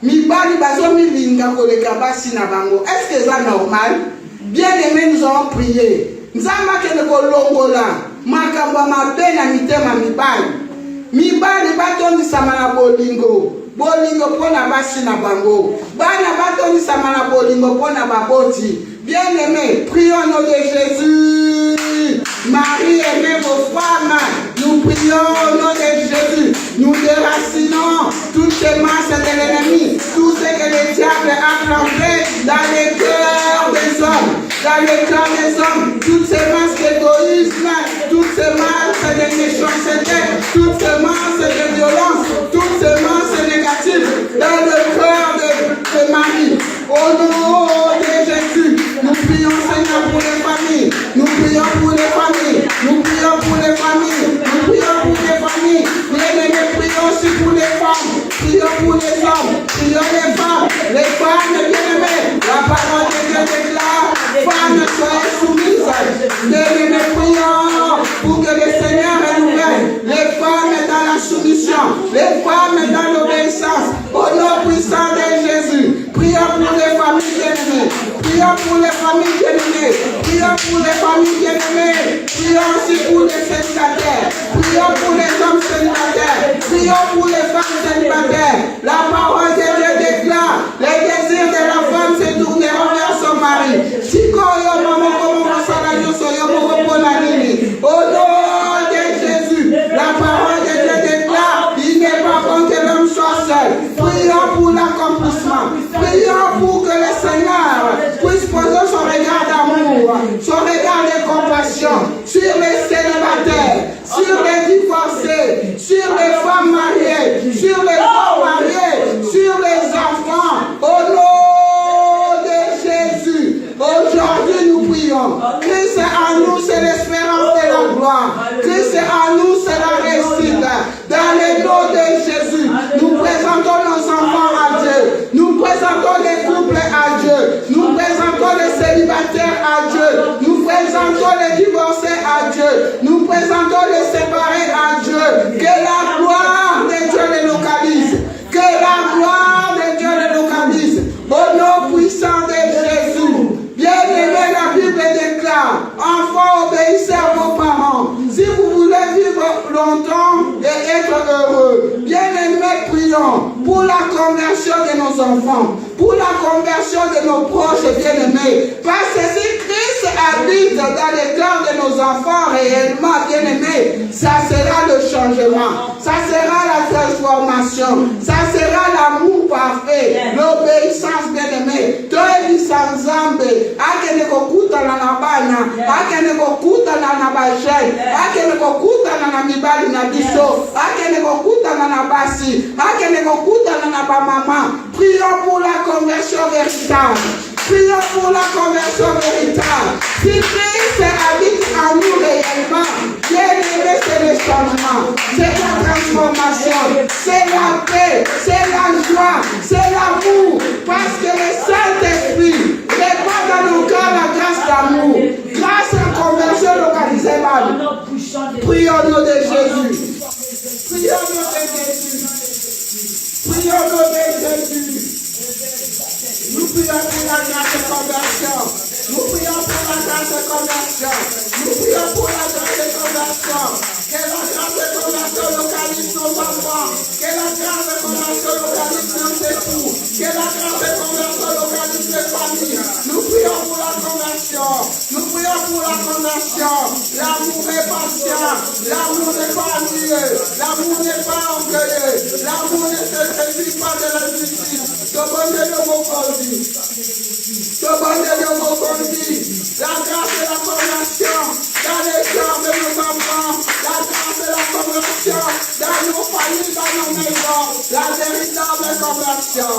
mibali bazo milinga koleka basi na bango. Est-ce que c'est normal? Bien-aimés, nous allons prier. Nzamba ke ne kolongola makamba mabena mitema mibali. Mibali batoni samana bolingo. Bolingo pona basi na bango. Bana batoni samana bolingo pona baboti. Bien-aimés, prions au nom de Jésus. Marie aimait vos femmes. Nous prions au nom de Jésus. Nous déracinons toutes ces masses de l'ennemi, tout ce que le diable a planté dans les cœurs des hommes. Dans le cœur des hommes, toutes ces masses d'égoïsme, toutes ces masses de méchanceté, toutes ces masses de violence, toutes ces masses négatives dans le cœur de Marie. Au nom de Jésus, nous prions Seigneur pour les familles, nous prions pour les familles, nous prions pour les familles, nous prions pour les familles. Bien-aimés, prions aussi pour les femmes, prions pour les hommes, prions les femmes bien-aimées. La parole de Dieu déclare, femmes soyez soumises. Bien-aimés, prions pour que le Seigneur renouvelle les femmes dans la soumission, les femmes dans l'obéissance. Au nom puissant de Jésus. Prions pour les familles bien-aimées. Prions pour les familles bien-aimées. Prions pour les familles bien-aimées. Prions aussi pour les célibataires. Prions pour les hommes célibataires. Prions pour les femmes célibataires. La parole de Dieu déclare, les désirs de la femme se tourneront vers son mari. Au nom de Jésus, la parole de Dieu déclare, il n'est pas bon que l'homme soit seul. Prions pour l'accomplissement. Prions pour que le Seigneur puisse poser son regard d'amour, son regard de compassion sur les célibataires, sur les divorcés, sur les femmes mariées, sur les hommes mariés, sur les enfants. Au nom de Jésus, aujourd'hui nous prions. Christ est en nous, c'est l'espérance de la gloire. Christ est en nous, c'est la réussite. Dans le nom de Jésus, nous présentons nos enfants à Dieu. Nous présentons les couples à Dieu. Nous présentons les célibataires à Dieu. Nous présentons les divorcés à Dieu. Nous présentons les séparés à Dieu. Que la gloire de Dieu les localise. Que la gloire de Dieu les localise. Au nom puissant de Jésus. Bien-aimé, la Bible déclare, enfants, obéissez à vos parents. Si vous voulez vivre longtemps et être heureux, bien-aimés, prions pour la conversion de nos enfants, pour la conversion de nos proches bien-aimés. Parce que si Christ habite dans le cœur de nos enfants réellement bien-aimés, ça sera le changement, ça sera la transformation, ça sera l'amour parfait, l'obéissance bien-aimée. Toi, Nzambe, akene kokutana na bana, akene kokutana na bajai, akene kokutana na mibali na biso, akene kokutana na basi, akene kokutana na bamama. Prions pour la conversion véritable. Prions pour la conversion véritable. Si Christ habite en nous réellement, bien-aimé, c'est le changement, c'est la transformation, c'est la paix, c'est la joie, c'est l'amour. Parce que le Saint-Esprit répand dans nos cœurs la grâce d'amour. Grâce à la conversion localisée par nous. Prions au nom de Jésus. Prions au nom de Jésus. Prions au nom de Jésus. Nous prions pour la grâce de conversion. Nous prions pour la grâce de conversion. Nous prions pour la grâce de conversion. Que la grâce de conversion localise nos enfants. Que la grâce de conversion localise nos époux. Que la grâce de conversion localise les familles. Nous prions pour la conversion. Nous prions pour la conversion. L'amour est patient. L'amour n'est pas ennuyeux. L'amour n'est pas orgueilleux. L'amour ne se saisit pas de la justice. La grâce de la conversion dans les cœurs de nos enfants, la grâce de la conversion dans nos familles, dans nos maisons, la véritable conversion,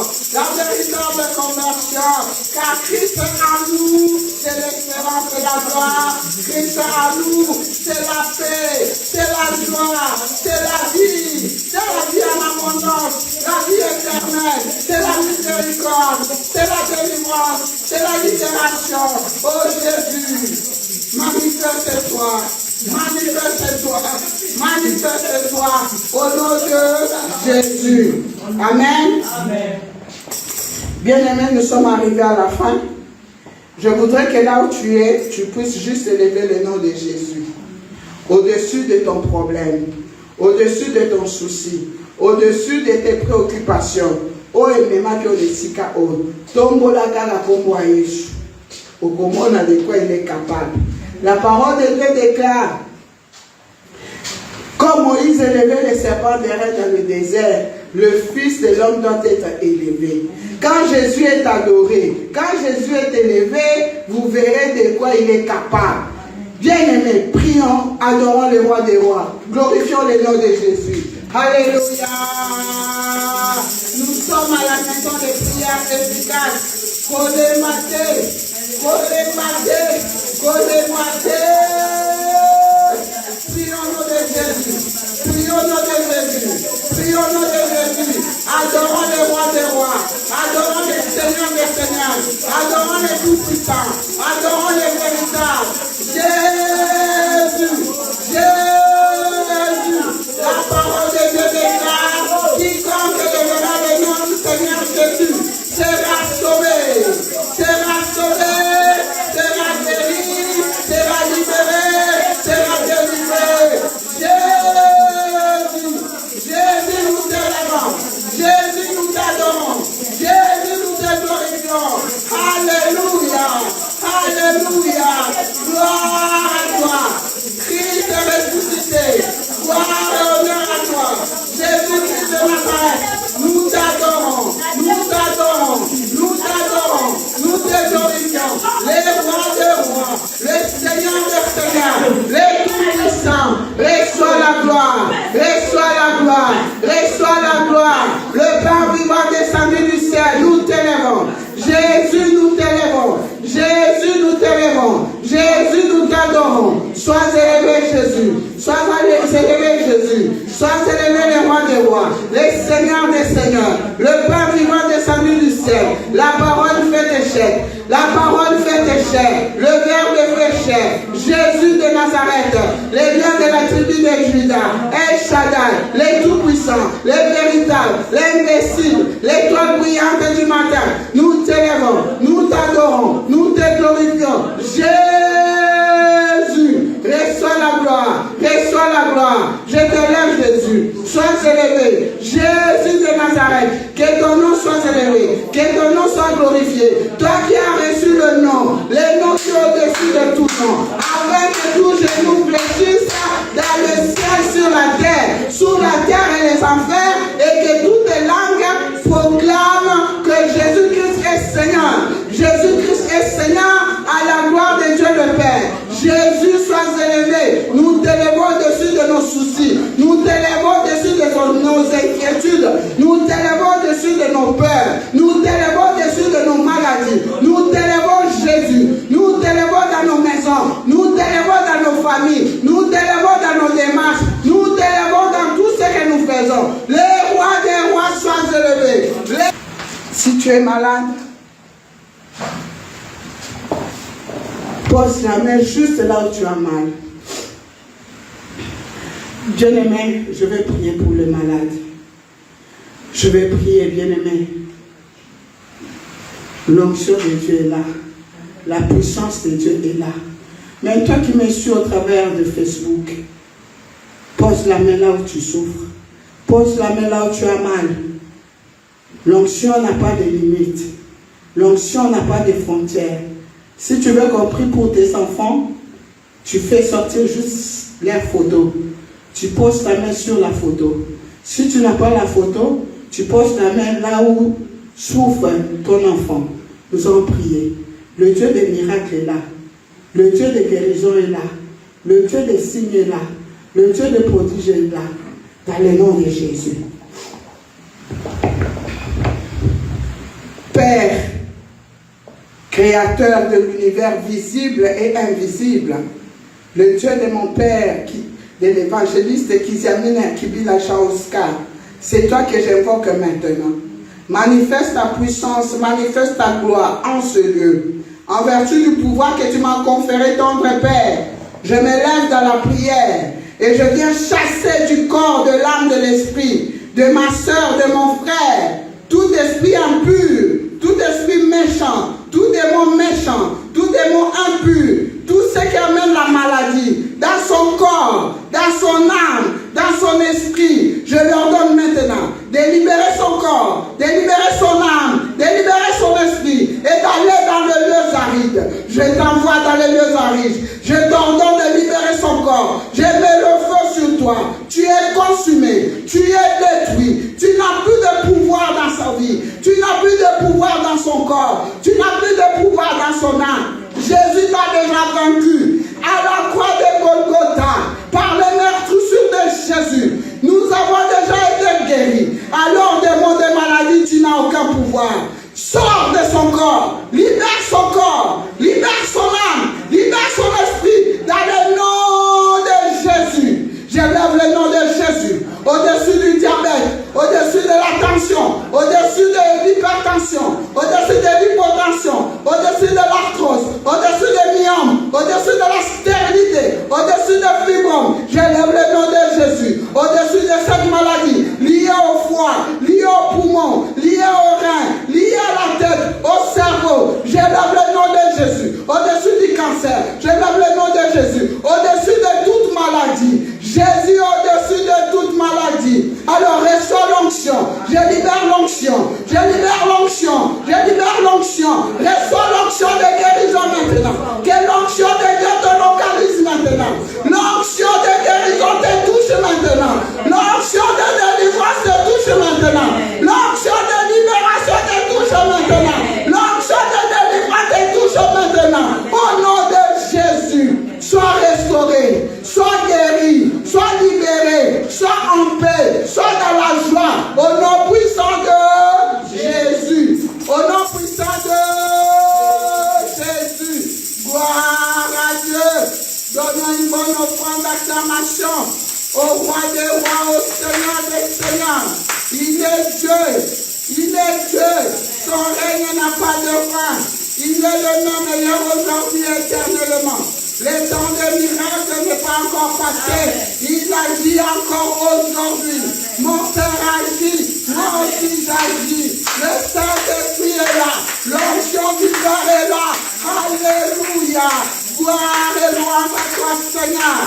car Christ est en nous, c'est l'espérance de la gloire, Christ est en nous, c'est la paix, c'est la joie, c'est la vie en abondance, la vie éternelle, c'est la miséricorde, c'est la délivrance, c'est la libération. Oh Jésus, manifeste-toi, au nom de Jésus. Amen. Bien-aimés, nous sommes arrivés à la fin. Je voudrais que là où tu es, tu puisses juste élever le nom de Jésus. Au-dessus de ton problème, au-dessus de ton souci, au-dessus de tes préoccupations. Oh, de quoi il est capable. La parole de Dieu déclare, comme Moïse élevait les serpents derrière dans le désert, le Fils de l'homme doit être élevé. Quand Jésus est adoré, quand Jésus est élevé, vous verrez de quoi il est capable. Bien-aimés, prions, adorons le roi des rois, glorifions le nom de Jésus. Alléluia. Nous sommes à la maison de prière efficace. Kolemate. Prions au nom de Jésus. Adorons le roi des rois. Adorons le Seigneur des seigneurs. Adorons le tout-puissant. Adorons le véritable. Jésus. La parole de Dieu déclare, quiconque lèvera le nom du Seigneur Jésus sera sauvé. reçois la gloire. Le Père vivant descendu du ciel, nous t'élèvons. Jésus, nous t'élèvons. Jésus, nous t'élèvons. Jésus, nous t'adorons. Sois élevé, Jésus. Sois élevé, Jésus. Sois élevé, les rois des rois, les seigneurs des seigneurs. Le Père vivant descendu du ciel. La parole fait échec. La parole fait échec. Le Verbe fait chair. Jésus de Nazareth, les lions de la tribu de Juda, El Shaddai, les tout-puissants, les véritables, les indécibles, l'étoile brillante du matin. Nous t'élèvons, nous t'adorons, nous te glorifions. Jésus, reçois la gloire, reçois la gloire. Je t'élève, Jésus. Sois élevé. Jésus de Nazareth, que ton nom soit élevé, que ton nom soit glorifié. Toi qui as reçu le nom, les noms qui sont au-dessus de tout nom, afin que tout genou fléchisse dans le ciel, sur la terre, sous la terre et les enfers, et que toutes les langues proclament que Jésus-Christ est Seigneur. Jésus-Christ est Seigneur à la gloire de Dieu le Père. Jésus, sois élevé. Nous t'élèvons au-dessus de nos soucis. Nous t'élèvons au-dessus de nos inquiétudes. Nous t'élèvons au-dessus de nos peurs. Nous t'élèvons au-dessus de nos maladies. Nous t'élèvons, Jésus. Nous t'élèvons dans nos maisons. Nous t'élèvons dans nos familles. Nous t'élèvons dans nos démarches. Nous t'élèvons dans tout ce que nous faisons. Les rois des rois soient élevés. Si tu es malade, pose la main juste là où tu as mal. Bien-aimé, je vais prier pour le malade. Je vais prier, bien-aimé. L'onction de Dieu est là. La puissance de Dieu est là. Mais toi qui me suis au travers de Facebook, pose la main là où tu souffres. Pose la main là où tu as mal. L'onction n'a pas de limite. L'onction n'a pas de frontières. Si tu veux qu'on prie pour tes enfants, tu fais sortir juste les photos. Tu poses ta main sur la photo. Si tu n'as pas la photo, tu poses la main là où souffre ton enfant. Nous allons prier. Le Dieu des miracles est là. Le Dieu des guérisons est là. Le Dieu des signes est là. Le Dieu des prodiges est là. Dans le nom de Jésus. Père, Créateur de l'univers visible et invisible, le Dieu de mon Père, de l'évangéliste Kiziamine Kibila Chaoska, c'est toi que j'invoque maintenant. Manifeste ta puissance, manifeste ta gloire en ce lieu. En vertu du pouvoir que tu m'as conféré, tendre Père, je me lève dans la prière et je viens chasser du corps, de l'âme, de l'esprit, de ma soeur, de mon frère, tout esprit impur, tout esprit méchant, tout démon méchant, tout démon impur, tout ce qui amène la maladie dans son corps, dans son âme, dans son esprit, je leur donne maintenant de libérer son corps, de libérer son âme, de libérer son esprit et d'aller dans les lieux arides. Je t'envoie dans les lieux arides. Je t'ordonne de libérer son corps. Je mets le feu sur toi. Tu es consumé. Tu es détruit. Tu n'as plus de pouvoir dans sa vie. Tu n'as plus de pouvoir dans son corps. Tu n'as plus de pouvoir dans son âme. Jésus t'a déjà vaincu. À la croix de Golgotha, par les meurtrissures de Jésus, nous avons déjà été guéris. Alors, démon de maladie, tu n'as aucun pouvoir. Sors de son corps, libère son corps, libère son âme, libère son esprit dans le nom de Jésus. J'élève le nom de Jésus au-dessus du diabète, au-dessus de la tension, au-dessus de l'hypertension, au-dessus de l'hypotension, au-dessus de l'arthrose, au-dessus de myome, au-dessus de la stérilité, au-dessus de fibrome. J'élève le nom de Jésus au-dessus de cette maladie liée au foie, liée au poumon, liée au rein, liée à la tête, au cerveau. J'élève le nom de Jésus au-dessus du cancer. J'élève le nom de Jésus au-dessus de toute maladie. Jésus au-dessus de toute maladie. Alors reçois l'onction. Je libère l'onction. Je libère l'onction. Je libère l'onction. Reçois l'onction de guérison maintenant. Que l'onction de Dieu te localise maintenant. L'onction de guérison te touche maintenant. L'onction de délivrance te touche maintenant. L'onction de libération te touche maintenant. L'onction de délivrance te est Dieu. Il est Dieu. Son règne n'a pas de fin. Il est le même meilleur aujourd'hui éternellement. Le temps des miracles n'est pas encore passé. Il agit encore aujourd'hui. Mon Père agit. Moi aussi j'agis. Le Saint-Esprit est là. L'onction du Père est là. Alléluia. Gloire et louange à toi, Seigneur.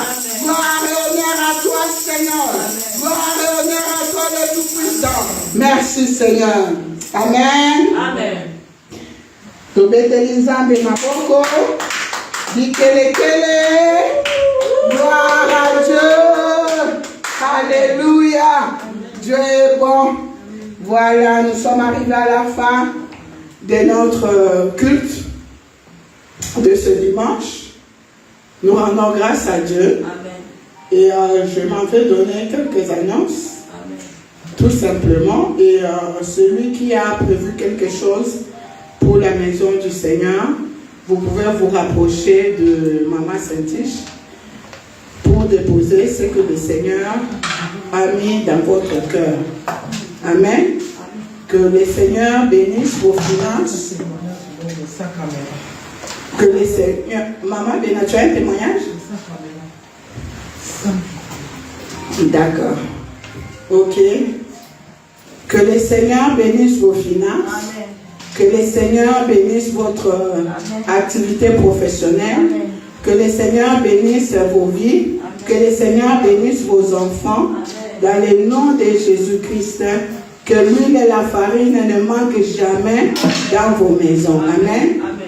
Gloire et honneur à toi, Seigneur. Gloire et honneur à toi, le Tout-Puissant. Merci, Seigneur. Amen. Amen. Tobeteliza de maboko. Dikelekele. Gloire à Dieu. Alléluia. Dieu est bon. Voilà, nous sommes arrivés à la fin de notre culte de ce dimanche. Nous rendons grâce à Dieu. Amen. Et je m'en vais donner quelques annonces. Amen. Tout simplement. Et celui qui a prévu quelque chose pour la maison du Seigneur, vous pouvez vous rapprocher de Maman Saint-Tiche pour déposer ce que le Seigneur a mis dans votre cœur. Amen. Que le Seigneur bénisse vos finances. Que le Seigneur... Maman, tu as un témoignage? D'accord. Ok. Que le Seigneur bénisse vos finances. Amen. Que le Seigneur bénisse votre activité professionnelle. Amen. Que le Seigneur bénisse vos vies. Amen. Que le Seigneur bénisse vos enfants. Amen. Dans le nom de Jésus-Christ. Que l'huile et la farine ne manquent jamais dans vos maisons. Amen. Amen.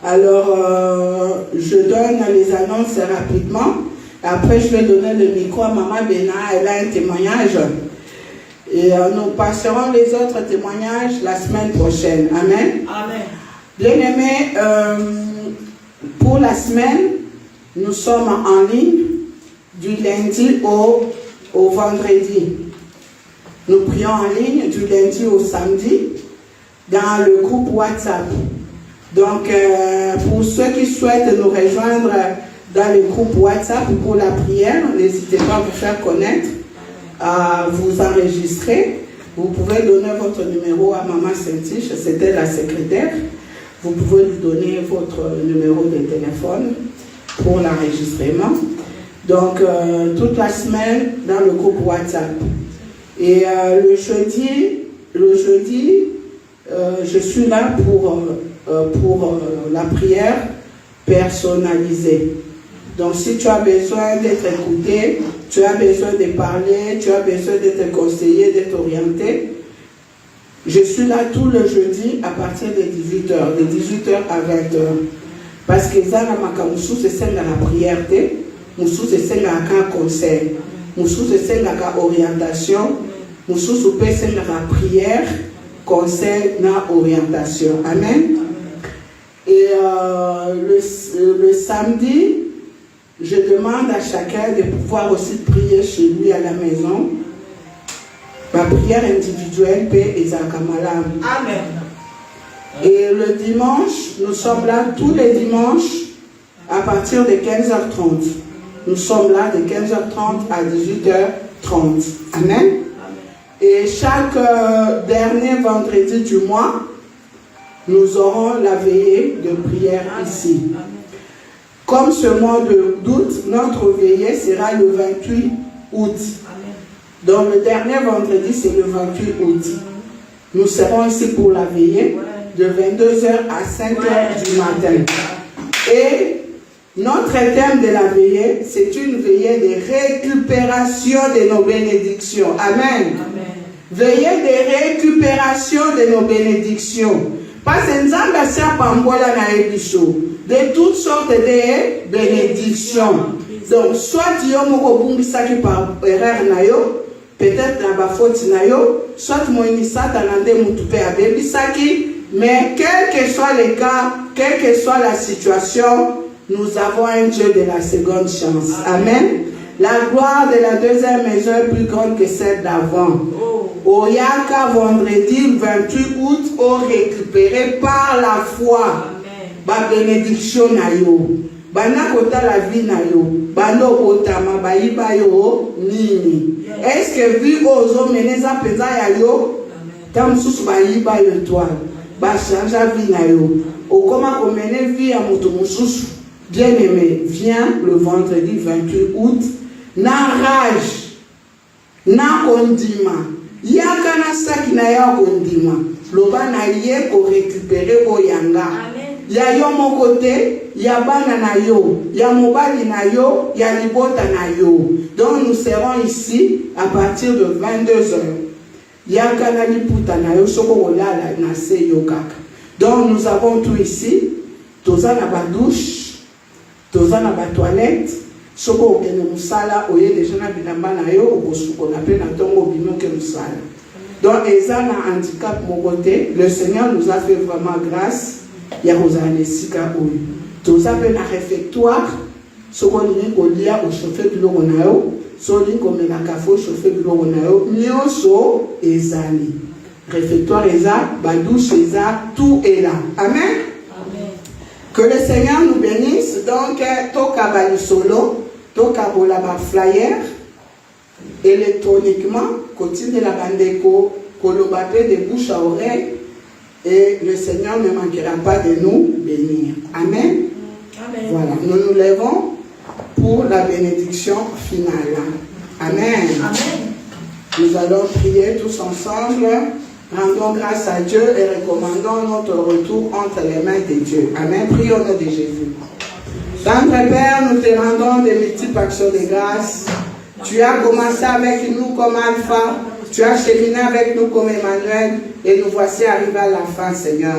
Alors, je donne les annonces rapidement. Après, je vais donner le micro à Maman Béna. Elle a un témoignage. Et nous passerons les autres témoignages la semaine prochaine. Amen. Amen. Bien-aimés, pour la semaine, nous sommes en ligne du lundi au vendredi. Nous prions en ligne du lundi au samedi dans le groupe WhatsApp. Donc, pour ceux qui souhaitent nous rejoindre dans le groupe WhatsApp pour la prière, n'hésitez pas à vous faire connaître, à vous enregistrer. Vous pouvez donner votre numéro à Maman Saint-Tiche, c'était la secrétaire. Vous pouvez lui donner votre numéro de téléphone pour l'enregistrement. Donc, toute la semaine dans le groupe WhatsApp. Et le jeudi, je suis là pour la prière personnalisée. Donc, si tu as besoin d'être écouté, tu as besoin de parler, tu as besoin d'être conseillé, d'être orienté, je suis là tout le jeudi à partir de 18h, de 18h à 20h. Parce que ça, c'est celle de la prière, c'est celle de la conseil, c'est celle de la orientation, c'est celle de la prière, conseil, na orientation. Amen. Et le samedi, je demande à chacun de pouvoir aussi prier chez lui à la maison. Ma prière individuelle, paix et zakamalam. Amen. Et le dimanche, nous sommes là tous les dimanches à partir de 15h30. Nous sommes là de 15h30 à 18h30. Amen. Et chaque dernier vendredi du mois, nous aurons la veillée de prière ici. Comme ce mois d'août, notre veillée sera le 28 août. Donc le dernier vendredi, c'est le 28 août. Nous serons ici pour la veillée de 22h à 5h du matin. Et notre thème de la veillée, c'est une veillée de récupération de nos bénédictions. Amen. Veillée de récupération de nos bénédictions. Parce que nous avons de toutes sortes de bénédictions. Donc, soit tu as par erreur, peut-être dans la faute, soit mais quel que soit le cas, quelle que soit la situation, nous avons un Dieu de la seconde chance. Amen. La gloire de la deuxième maison est plus grande que celle d'avant. Au Yaka, vendredi 28 août, on récupéré par la foi. Ma bénédiction na yo. bana kotala vie na yo bando otama bayiba yo nini est-ce que vie ozo meneza penza ya yo tam susu bayiba yo toi ba changer vie na yo okoma ko mener vie ya moto mususu bien-aimé viens le vendredi 28 août na rage na kondima yaka na saki na ya kondima loba na ye ko récupérer oyanga ya yo moko te ya bana na yo ya mobali na yo ya libota na yo. Donc nous serons ici à partir de 22h. Ya kana liputa na yo soko olala na se yo kaka. Donc nous avons tout ici. Toza na ba douche, toza na ba toilette, soko okene musala oye déjà na bilamba na yo okosuko na pe na tongo bino ke musala. Donc eza na handicap moko te. Le Seigneur nous a fait vraiment grâce. Il y a Sika Oui. Tout ça fait un réfectoire. Ce qu'on dit au lia au chauffeur de l'Oronao, Soli comme la café chauffeur de l'Oronao, Nyoso et Zani. Réfectoire et ça, Badouche et ça, tout est là. Amen. Amen. Que le Seigneur nous bénisse. Donc, Toka Bali Solo, Toka Bolaba Flyer, électroniquement, continue la bandeko, Kolobapé de bouche à oreille. Et le Seigneur ne manquera pas de nous bénir. Amen. Amen. Voilà, nous nous levons pour la bénédiction finale. Amen. Amen. Nous allons prier tous ensemble. Rendons grâce à Dieu et recommandons notre retour entre les mains de Dieu. Amen. Prions au nom de Jésus. Tendre Père, nous te rendons des multiples actions de grâce. Tu as commencé avec nous comme Alpha. Tu as cheminé avec nous comme Emmanuel et nous voici arrivés à la fin, Seigneur.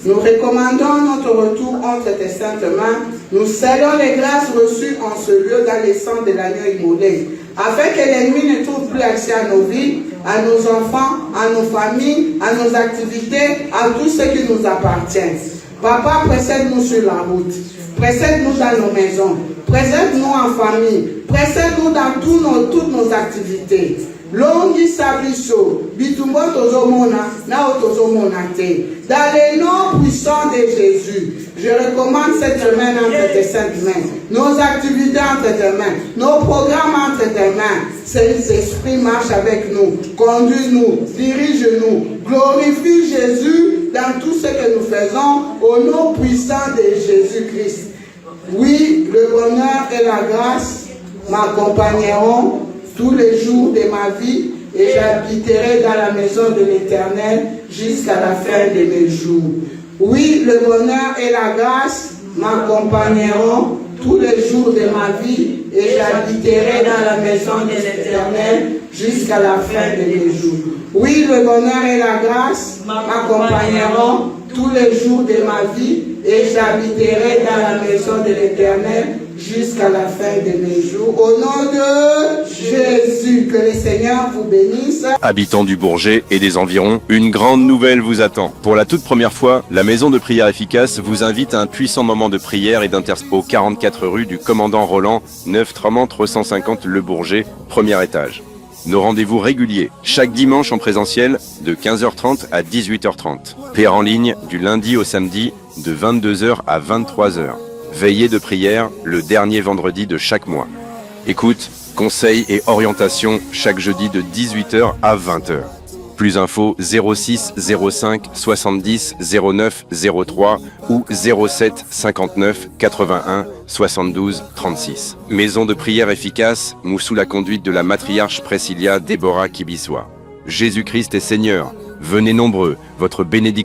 Nous recommandons notre retour entre tes saintes mains. Nous scellons les grâces reçues en ce lieu dans le sang de l'agneau immolé, afin que l'ennemi ne trouve plus accès à nos vies, à nos enfants, à nos familles, à nos activités, à tout ce qui nous appartient. Papa, précède-nous sur la route. Précède-nous dans nos maisons. Précède-nous en famille. Précède-nous dans toutes nos activités. Longi sabiso, bitumbo tozomona, na otozomona te. Dans les noms puissants de Jésus, je recommande cette semaine entre tes saintes mains, nos activités entre tes mains, nos programmes entre tes mains. Saint-Esprit marche avec nous, conduis-nous, dirige-nous, glorifie Jésus dans tout ce que nous faisons au nom puissant de Jésus-Christ. Oui, le bonheur et la grâce m'accompagneront tous les jours de ma vie et j'habiterai dans la maison de l'Éternel jusqu'à la fin de mes jours. Oui, le bonheur et la grâce m'accompagneront tous les jours de ma vie et j'habiterai dans la maison de l'Éternel jusqu'à la fin de mes jours. Oui, le bonheur et la grâce m'accompagneront tous les jours de ma vie et j'habiterai dans la maison de l'Éternel jusqu'à la fin de mes jours. Au nom de Jésus, que le Seigneur vous bénisse. Habitants du Bourget et des environs, une grande nouvelle vous attend. Pour la toute première fois, la Maison de prière efficace vous invite à un puissant moment de prière et d'intercession au 44 rue du Commandant Roland, 9 Tramant 350 Le Bourget, premier étage. Nos rendez-vous réguliers, chaque dimanche en présentiel, de 15h30 à 18h30. Prière en ligne, du lundi au samedi, de 22h à 23h. Veillée de prière, le dernier vendredi de chaque mois. Écoute, conseils et orientation, chaque jeudi de 18h à 20h. Plus info 06 05 70 09 03 ou 07 59 81 72 36. Maison de prière efficace, nous sous la conduite de la matriarche Priscilla Déborah Kibiswa. Jésus-Christ est Seigneur. Venez nombreux, votre bénédiction